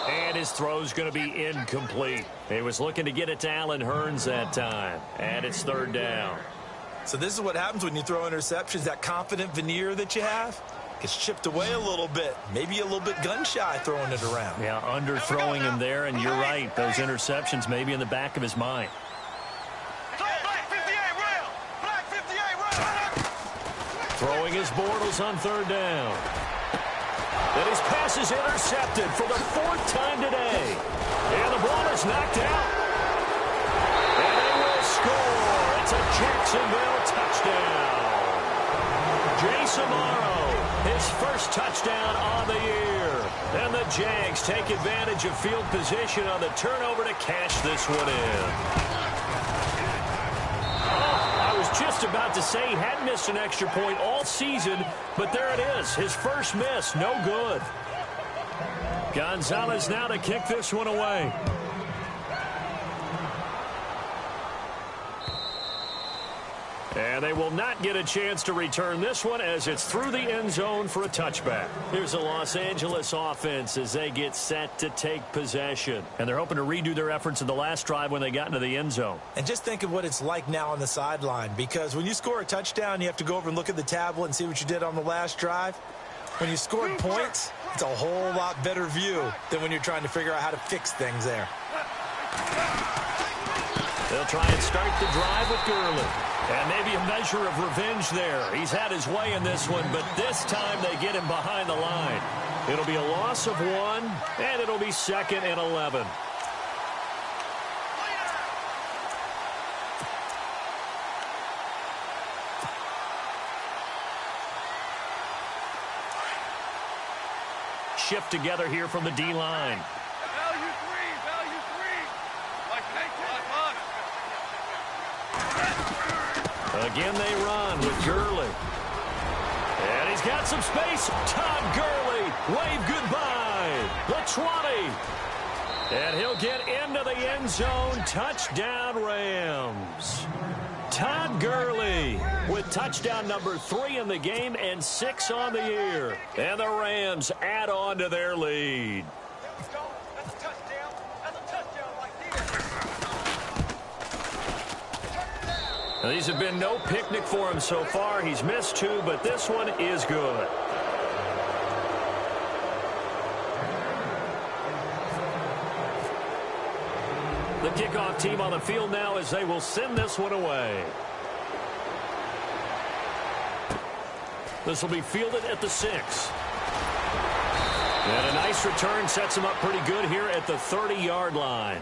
And his throw's going to be incomplete. He was looking to get it to Allen Hurns that time. And it's third down. So this is what happens when you throw interceptions. That confident veneer that you have gets chipped away a little bit. Maybe a little bit gun-shy throwing it around. Yeah, underthrowing him there, and you're right. Those interceptions may be in the back of his mind. Throwing his Bortles on third down. And his pass is intercepted for the fourth time today. And the ball is knocked out. And they will score. It's a Jacksonville touchdown. Jason Morrow, his first touchdown on the year. And the Jags take advantage of field position on the turnover to cash this one in. Just about to say he hadn't missed an extra point all season, but there it is. His first miss, no good. Gonzalez now to kick this one away. And they will not get a chance to return this one as it's through the end zone for a touchback. Here's the Los Angeles offense as they get set to take possession. And they're hoping to redo their efforts in the last drive when they got into the end zone. And just think of what it's like now on the sideline, because when you score a touchdown, you have to go over and look at the tablet and see what you did on the last drive. When you scored points, it's a whole lot better view than when you're trying to figure out how to fix things there. They'll try and start the drive with Gurley. And maybe a measure of revenge there. He's had his way in this one, but this time they get him behind the line. It'll be a loss of 1, and it'll be 2nd and 11. Shift together here from the D-line. Value three. Like, Again, they run with Gurley. And he's got some space. Todd Gurley, wave goodbye. The 20. And he'll get into the end zone. Touchdown, Rams. Todd Gurley with touchdown number 3 in the game and 6 on the year. And the Rams add on to their lead. Now, these have been no picnic for him so far. He's missed 2, but this one is good. The kickoff team on the field now as they will send this one away. This will be fielded at the 6. And a nice return sets him up pretty good here at the 30-yard line.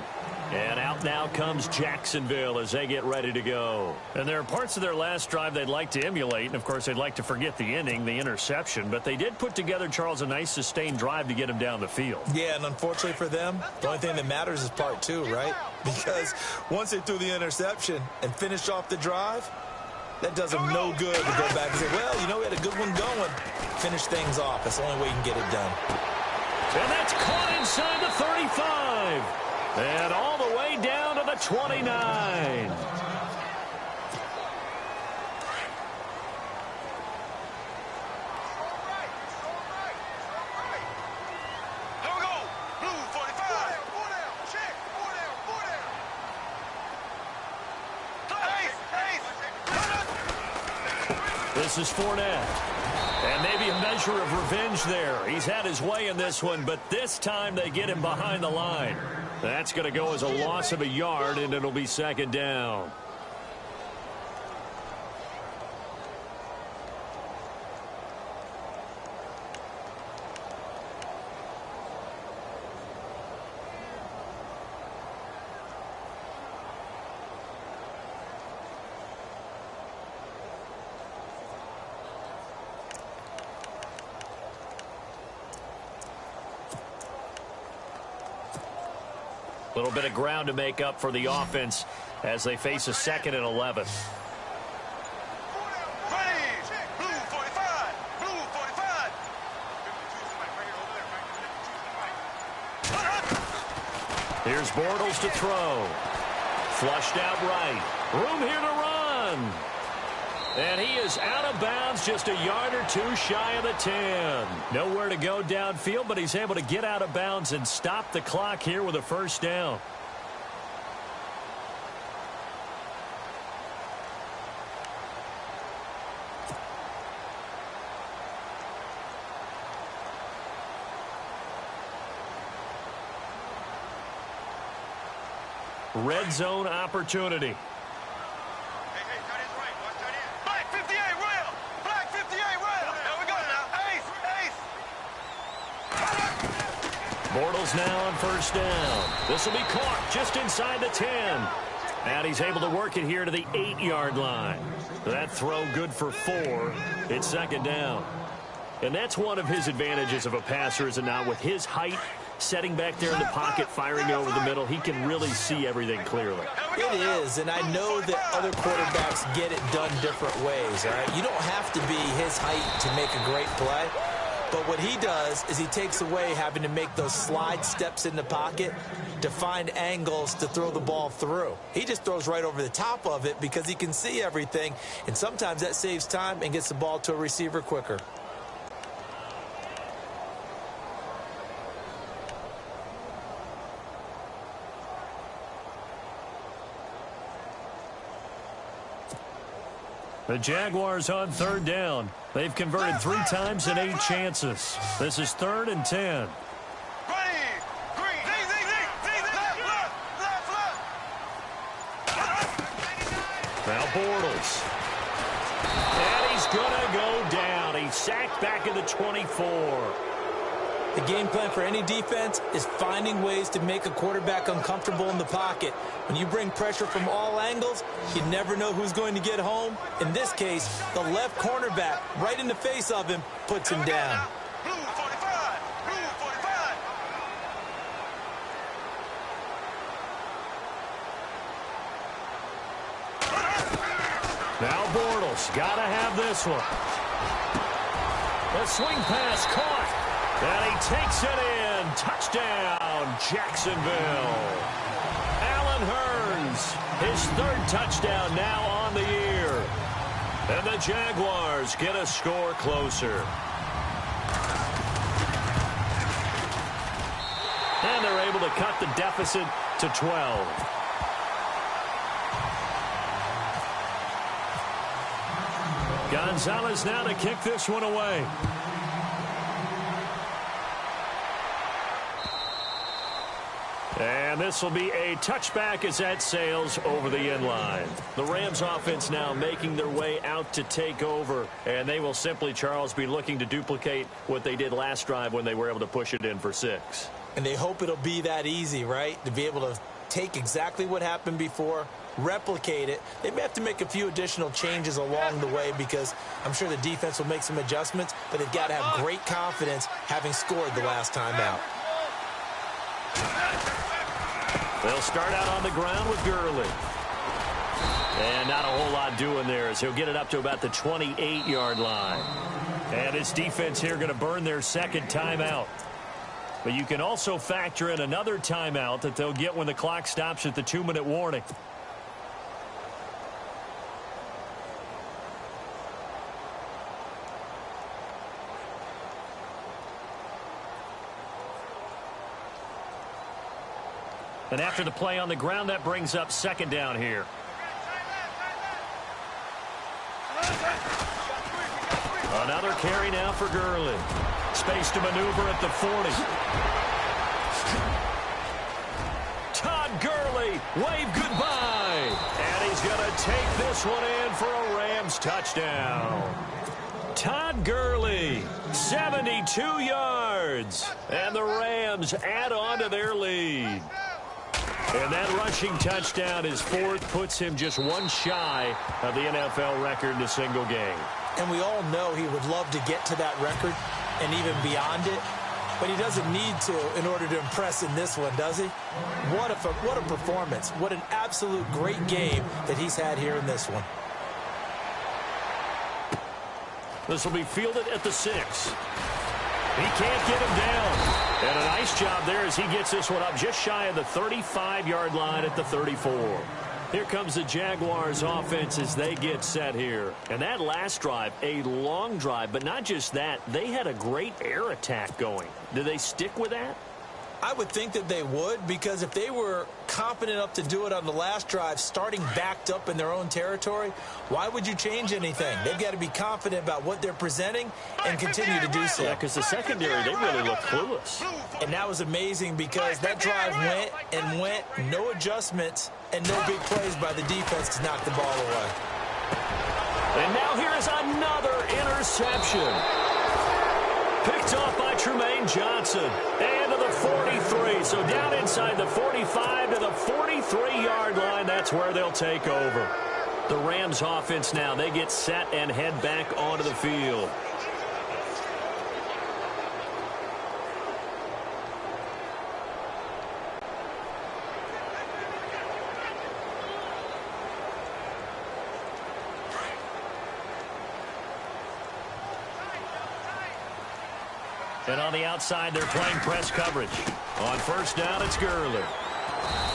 And out now comes Jacksonville as they get ready to go. And there are parts of their last drive they'd like to emulate. And, of course, they'd like to forget the inning, the interception. But they did put together, Charles, a nice sustained drive to get him down the field. Yeah, and unfortunately for them, the only thing that matters is part 2, right? Because once they threw the interception and finished off the drive, that does them no good to go back and say, well, you know, we had a good one going. Finish things off. That's the only way you can get it done. And that's caught inside the 35. And all the way down to the 29. Here we go. Blue 45. Four down. Check. Four down. This is Fournette. And maybe a measure of revenge there. He's had his way in this one, but this time they get him behind the line. That's going to go as a loss of a yard, and it'll be 2nd down. A little bit of ground to make up for the offense as they face a 2nd and 11. Blue 45. Blue 45. Here's Bortles to throw. Flushed out right. Room here to run. And he is out of bounds, just a yard or two shy of the 10. Nowhere to go downfield, but he's able to get out of bounds and stop the clock here with a first down. Red zone opportunity. Black 58, Royal! Black 58, Royal! There we go now. Ace! Bortles now on first down. This will be caught just inside the 10. And he's able to work it here to the 8-yard line. That throw good for 4. It's second down. And that's one of his advantages of a passer, is it not? With his height, setting back there in the pocket, firing over the middle, he can really see everything clearly. It is, and I know that other quarterbacks get it done different ways, all right? You don't have to be his height to make a great play, but what he does is he takes away having to make those slide steps in the pocket to find angles to throw the ball through. He just throws right over the top of it because he can see everything, and sometimes that saves time and gets the ball to a receiver quicker. The Jaguars on third down. They've converted 3 times in 8 chances. This is 3rd and 10. Now Bortles. And he's going to go down. He's sacked back at the 24. The game plan for any defense is finding ways to make a quarterback uncomfortable in the pocket. When you bring pressure from all angles, you never know who's going to get home. In this case, the left cornerback, right in the face of him, puts him down. Blue 45! Blue 45! Now Bortles, got to have this one. The swing pass caught. And he takes it in. Touchdown, Jacksonville. Allen Hurns, his 3rd touchdown now on the year. And the Jaguars get a score closer. And they're able to cut the deficit to 12. Gonzalez now to kick this one away. And this will be a touchback as that sails over the end line. The Rams offense now making their way out to take over. And they will simply, Charles, be looking to duplicate what they did last drive when they were able to push it in for 6. And they hope it'll be that easy, right? To be able to take exactly what happened before, replicate it. They may have to make a few additional changes along the way because I'm sure the defense will make some adjustments, but they've got to have great confidence having scored the last time out. They'll start out on the ground with Gurley. And not a whole lot doing there as he'll get it up to about the 28-yard line. And his defense here going to burn their 2nd timeout. But you can also factor in another timeout that they'll get when the clock stops at the 2-minute warning. And after the play on the ground, that brings up 2nd down here. Another carry now for Gurley. Space to maneuver at the 40. Todd Gurley, wave goodbye. And he's going to take this one in for a Rams touchdown. Todd Gurley, 72 yards. And the Rams add on to their lead. And that rushing touchdown, his 4th, puts him just 1 shy of the NFL record in a single game. And we all know he would love to get to that record and even beyond it, but he doesn't need to in order to impress in this one, does he? What a performance. What an absolute great game that he's had here in this one. This will be fielded at the 6. He can't get him down. And a nice job there as he gets this one up just shy of the 35-yard line at the 34. Here comes the Jaguars offense as they get set here. And that last drive, a long drive, but not just that. They had a great air attack going. Do they stick with that? I would think that they would, because if they were confident enough to do it on the last drive, starting backed up in their own territory, why would you change anything? They've got to be confident about what they're presenting and continue to do so. Yeah, because the secondary, they really look clueless. And that was amazing because that drive went and went, no adjustments, and no big plays by the defense to knock the ball away. And now here is another interception. Picked off by Tremaine Johnson. And to the 43. So down inside the 45 to the 43-yard line. That's where they'll take over. The Rams offense now, they get set and head back onto the field. And on the outside, they're playing press coverage. On first down, it's Gurley.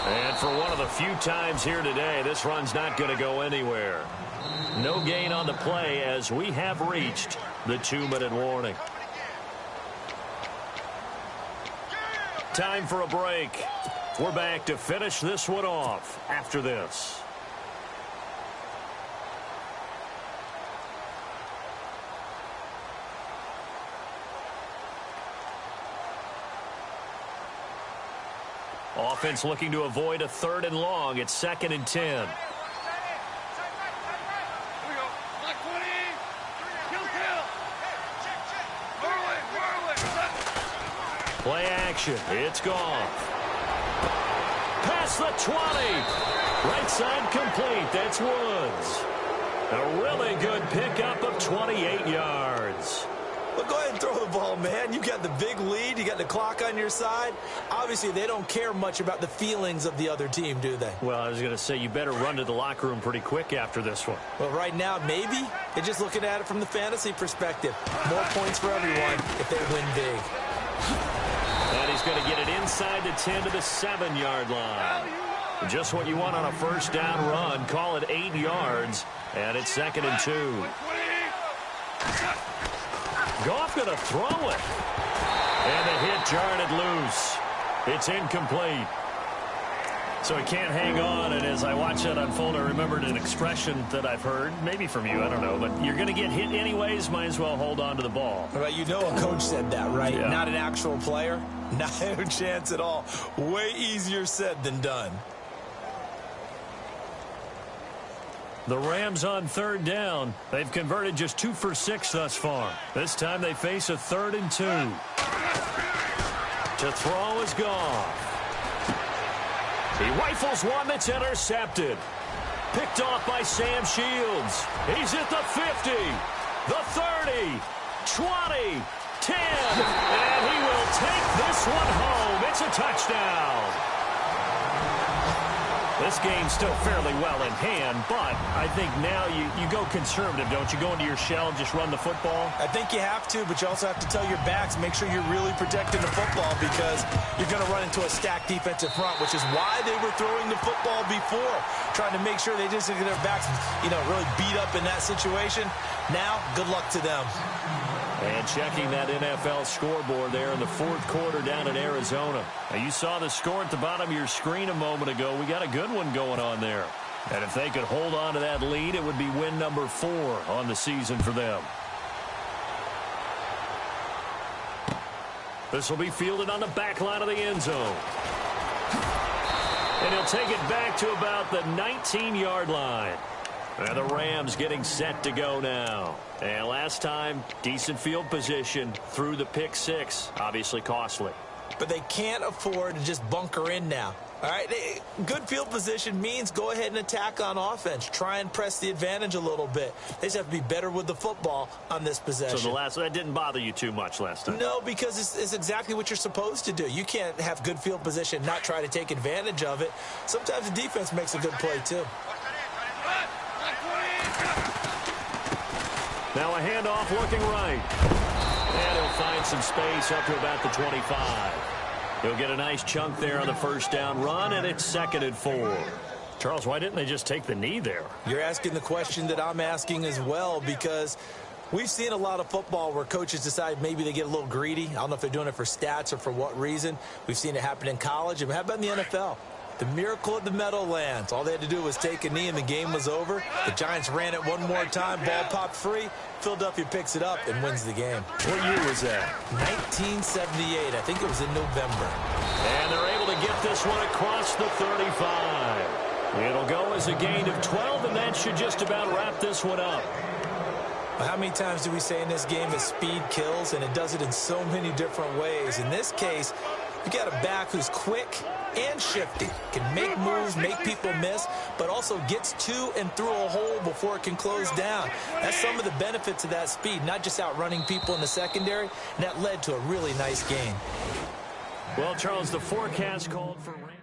And for one of the few times here today, this run's not going to go anywhere. No gain on the play as we have reached the 2-minute warning. Time for a break. We're back to finish this one off after this. Offense looking to avoid a 3rd and long. It's 2nd and 10. Play action. It's gone. Past the 20. Right side complete. That's Woods. A really good pickup of 28 yards. Well, go ahead and throw the ball, man. You got the big lead. You got the clock on your side. Obviously, they don't care much about the feelings of the other team, do they? Well, I was going to say, you better run to the locker room pretty quick after this one. Well, right now, maybe. They're just looking at it from the fantasy perspective. More points for everyone if they win big. And he's going to get it inside the 10 to the 7-yard line. Just what you want on a first down run. Call it 8 yards. And it's 2nd and 2. Goff going to throw it. And the hit jarred it loose. It's incomplete. So he can't hang on, and as I watch that unfold, I remembered an expression that I've heard, maybe from you, I don't know, but you're going to get hit anyways, might as well hold on to the ball. Right, you know a coach said that, right? Yeah. Not an actual player. Not a chance at all. Way easier said than done. The Rams on 3rd down. They've converted just 2 for 6 thus far. This time they face a 3rd and 2. To throw is Goff. He rifles one that's intercepted. Picked off by Sam Shields. He's at the 50, the 30, 20, 10. And he will take this one home. It's a touchdown. This game's still fairly well in hand, but I think now you go conservative, don't you? Go into your shell, just run the football? I think you have to, but you also have to tell your backs, make sure you're really protecting the football because you're going to run into a stacked defensive front, which is why they were throwing the football before, trying to make sure they just get their backs, really beat up in that situation. Now, good luck to them. And checking that NFL scoreboard there in the 4th quarter down in Arizona. Now, you saw the score at the bottom of your screen a moment ago. We got a good one going on there. And if they could hold on to that lead, it would be win number 4 on the season for them. This will be fielded on the back line of the end zone. And he'll take it back to about the 19-yard line. And the Rams getting set to go now. And last time, decent field position through the pick 6. Obviously costly. But they can't afford to just bunker in now. All right, good field position means go ahead and attack on offense. Try and press the advantage a little bit. They just have to be better with the football on this possession. So that didn't bother you too much last time? No, because it's exactly what you're supposed to do. You can't have good field position, not try to take advantage of it. Sometimes the defense makes a good play, too. Now a handoff looking right. And he'll find some space up to about the 25. He'll get a nice chunk there on the first down run, and it's 2nd and 4. Charles, why didn't they just take the knee there? You're asking the question that I'm asking as well, because we've seen a lot of football where coaches decide maybe they get a little greedy. I don't know if they're doing it for stats or for what reason. We've seen it happen in college, and how about in the NFL? The miracle at the Meadowlands. All they had to do was take a knee, and the game was over. The Giants ran it one more time. Ball popped free. Philadelphia picks it up and wins the game. What year was that? 1978. I think it was in November. And they're able to get this one across the 35. It'll go as a gain of 12, and that should just about wrap this one up. But how many times do we say in this game that speed kills, and it does it in so many different ways? In this case, you got a back who's quick and shifty, can make moves, make people miss, but also gets to and through a hole before it can close down. That's some of the benefits of that speed, not just outrunning people in the secondary, and that led to a really nice gain. Well, Charles, the forecast called for rain.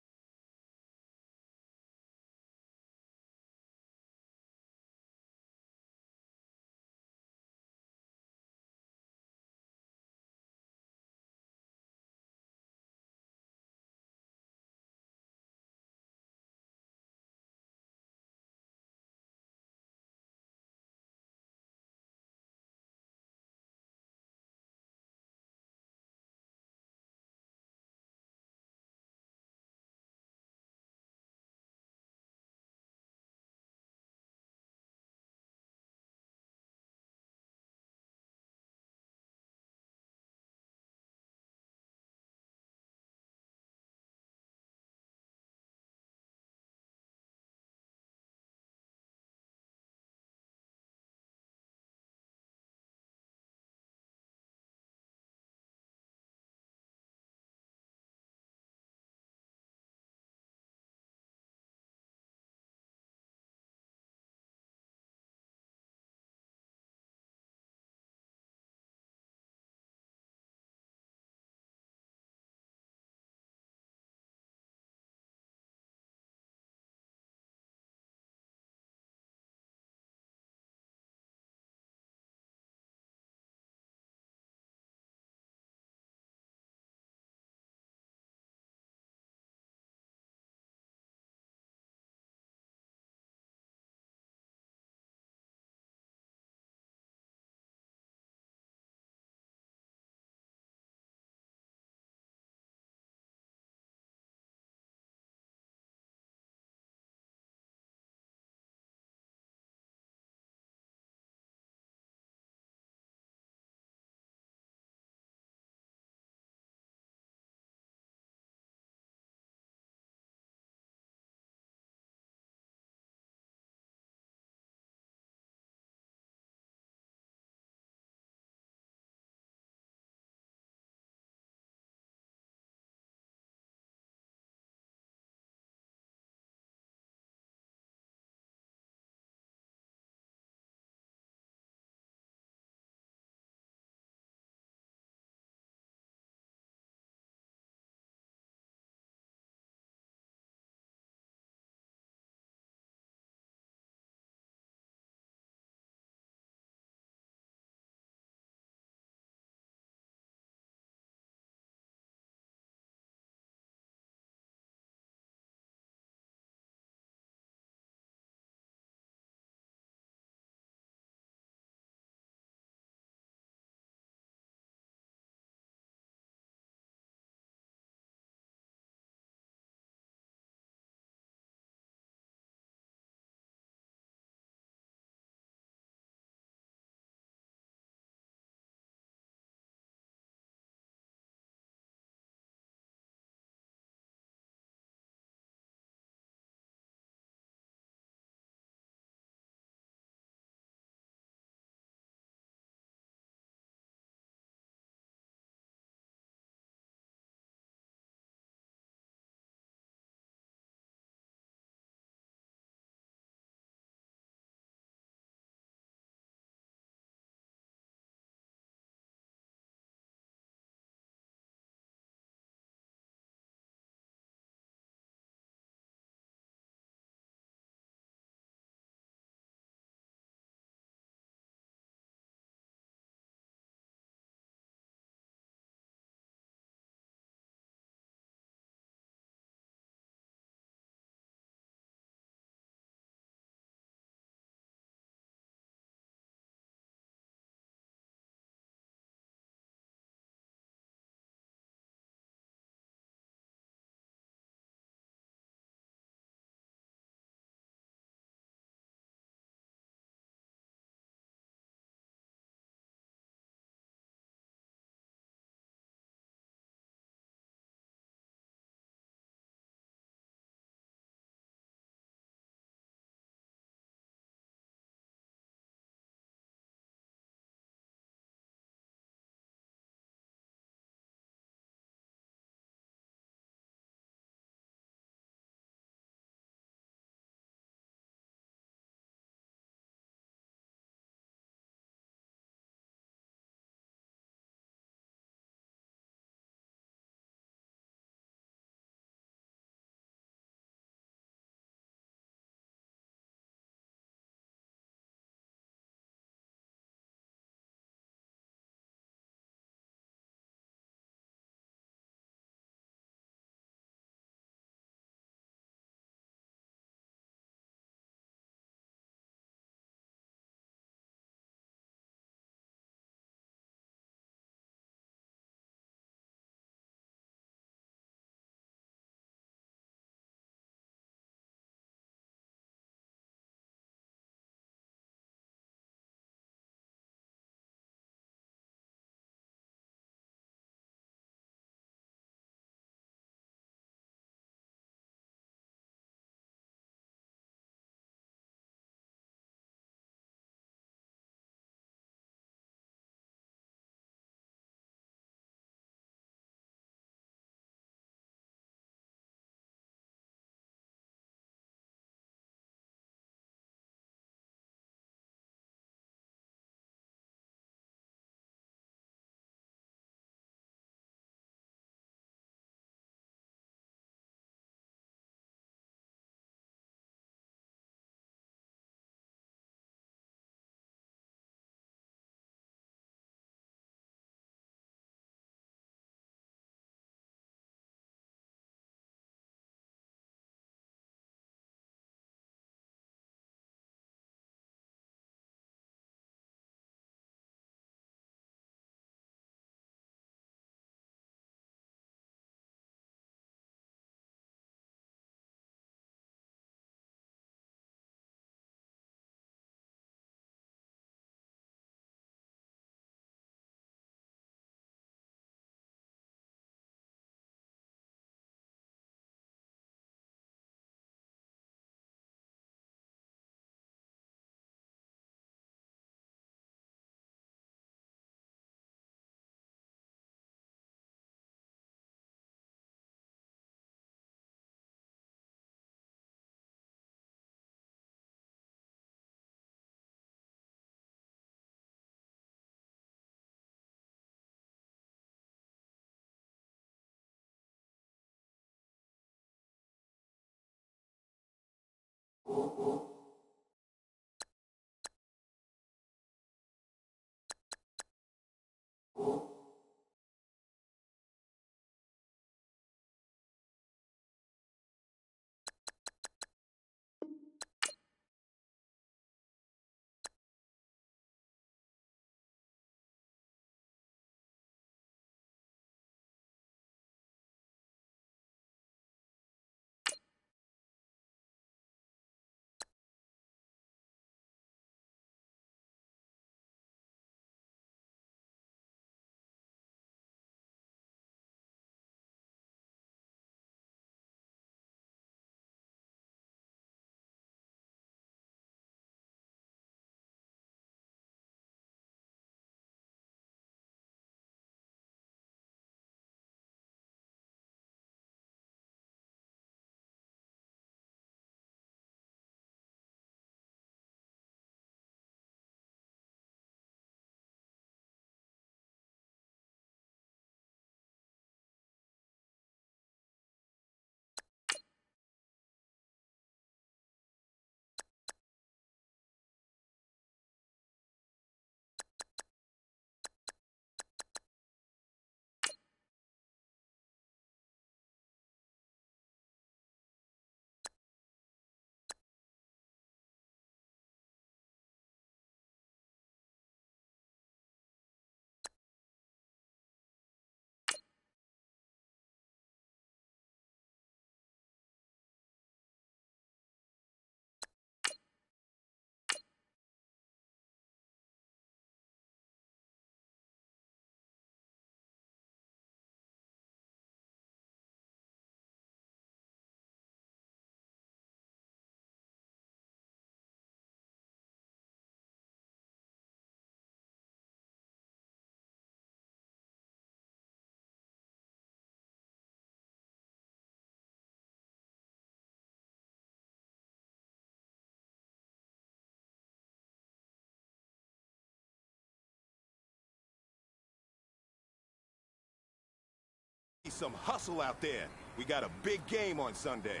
Some hustle out there. We got a big game on Sunday.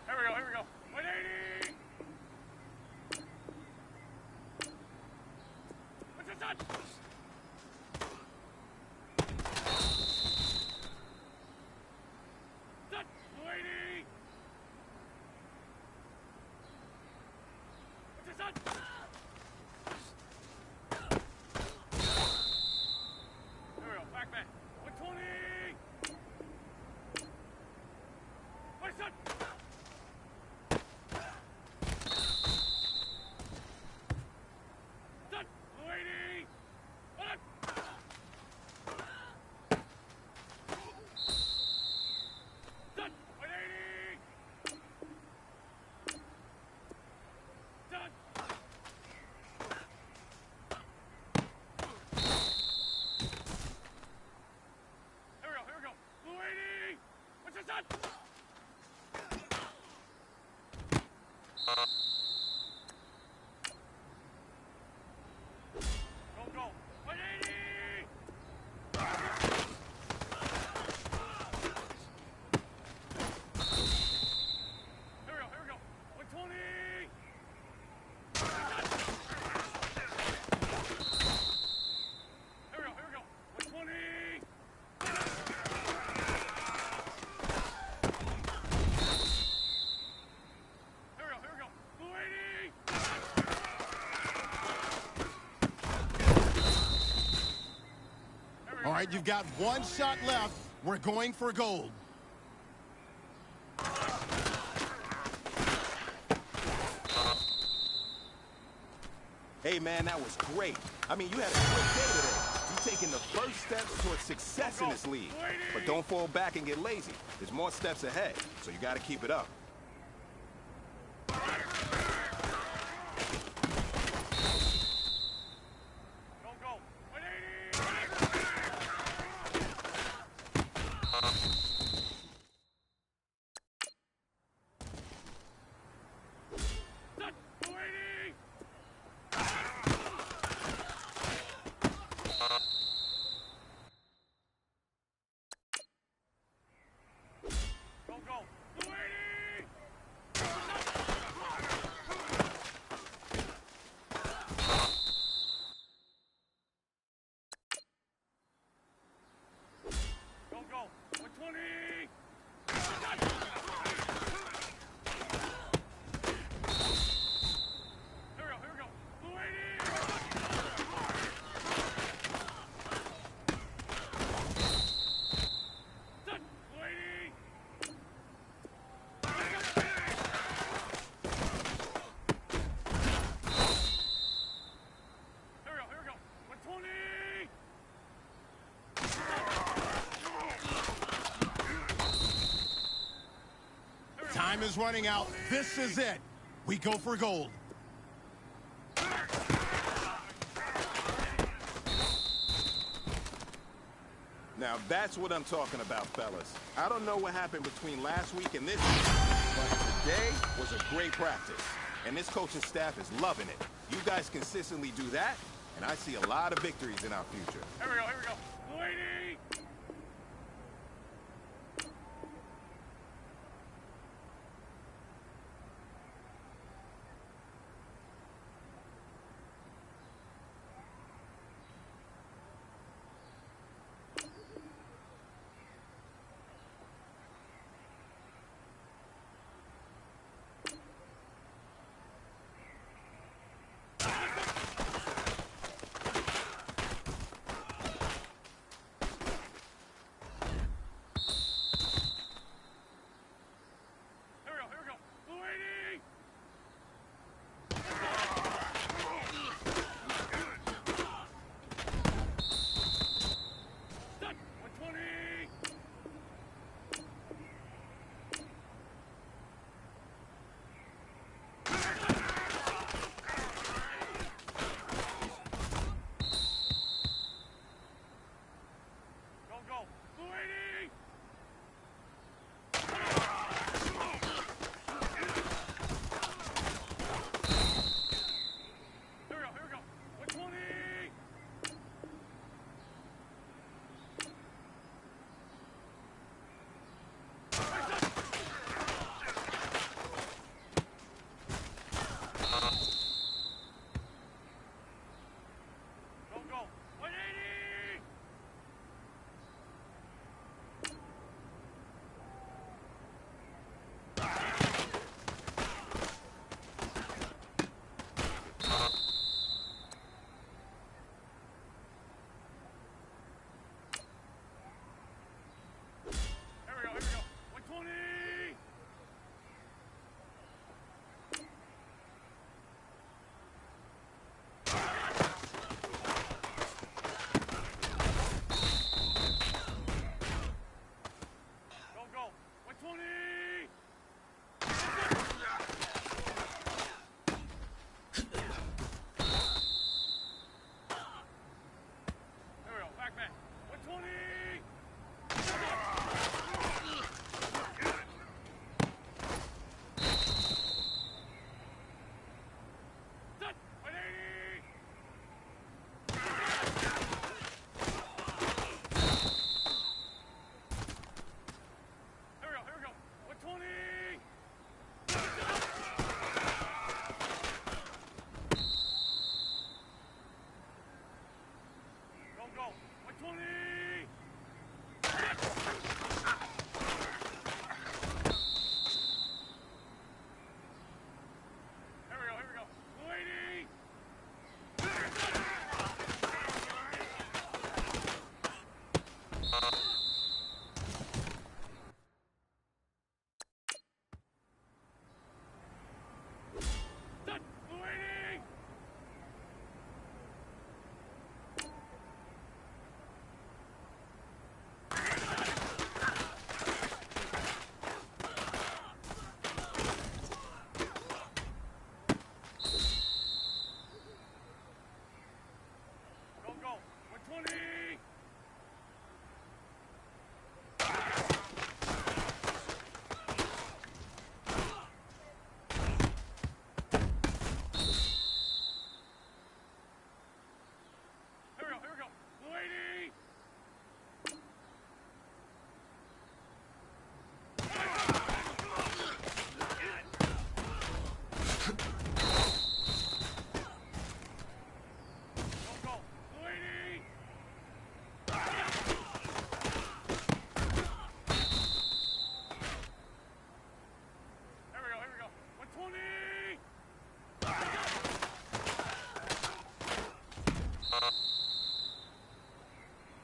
Here we go, here we go. 180! What's this on? Done! 280! What's this on? Here we go, back man. 120! What's that? Done! 280! Hold on! Done! 180! Done! Here we go, 280! What's this on? Go, go! 180! Here we go, 120! Here we go, 120! Here we go, 280! All right, you've got one shot left. We're going for gold. Hey, man, that was great. I mean, you had a great day today. You're taking the first steps towards success in this league. But don't fall back and get lazy. There's more steps ahead, so you got to keep it up. Go, go! 180! Done! 280! Go, go! 280! Time is running out. This is it. We go for gold. Now that's what I'm talking about, fellas. I don't know what happened between last week and this week, but today was a great practice. And this coaching staff is loving it. You guys consistently do that, and I see a lot of victories in our future. Here we go, here we go. Lady!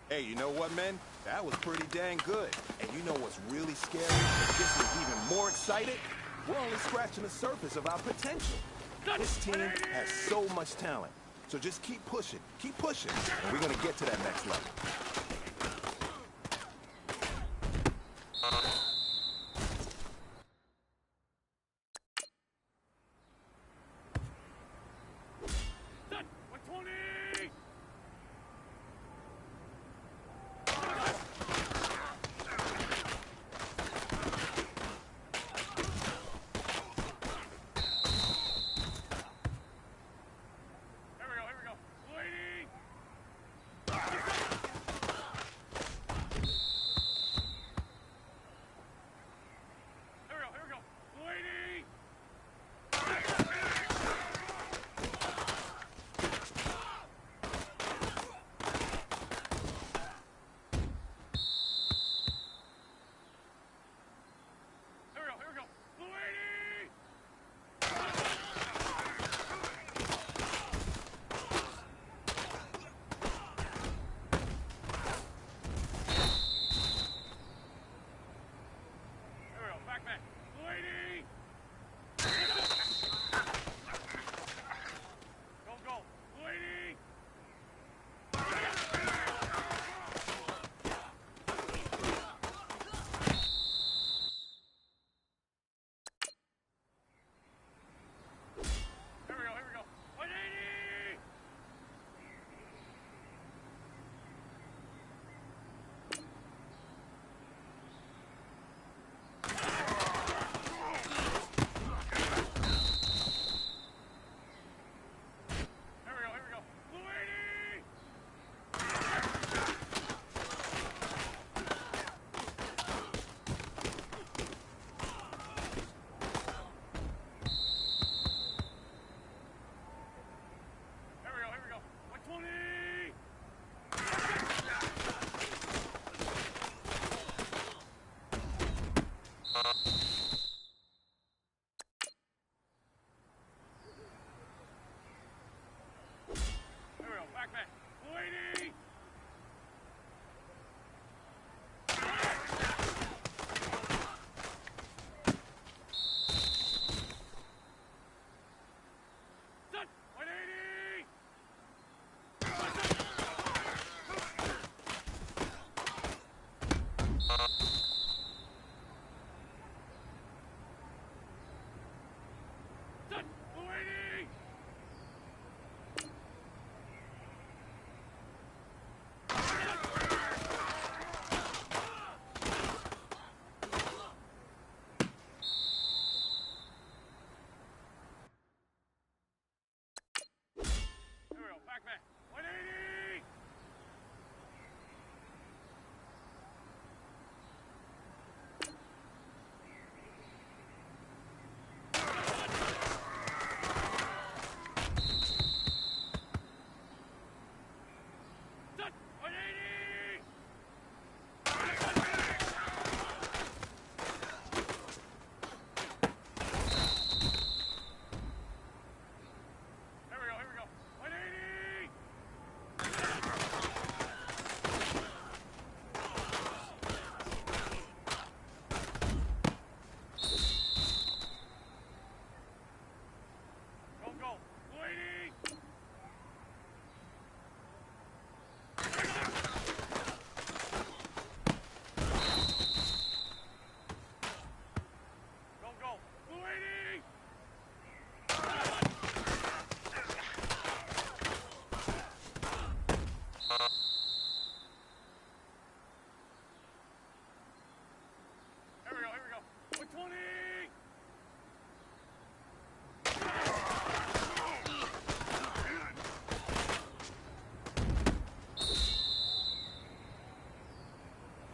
Hey, you know what, men? That was pretty dang good. And you know what's really scary? That gets me even more excited? We're only scratching the surface of our potential. This team has so much talent. So just keep pushing, and we're gonna get to that next level.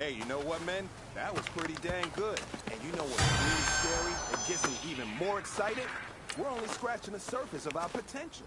Hey, you know what, men? That was pretty dang good. And you know what's really scary? It gets me even more excited. We're only scratching the surface of our potential.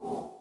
You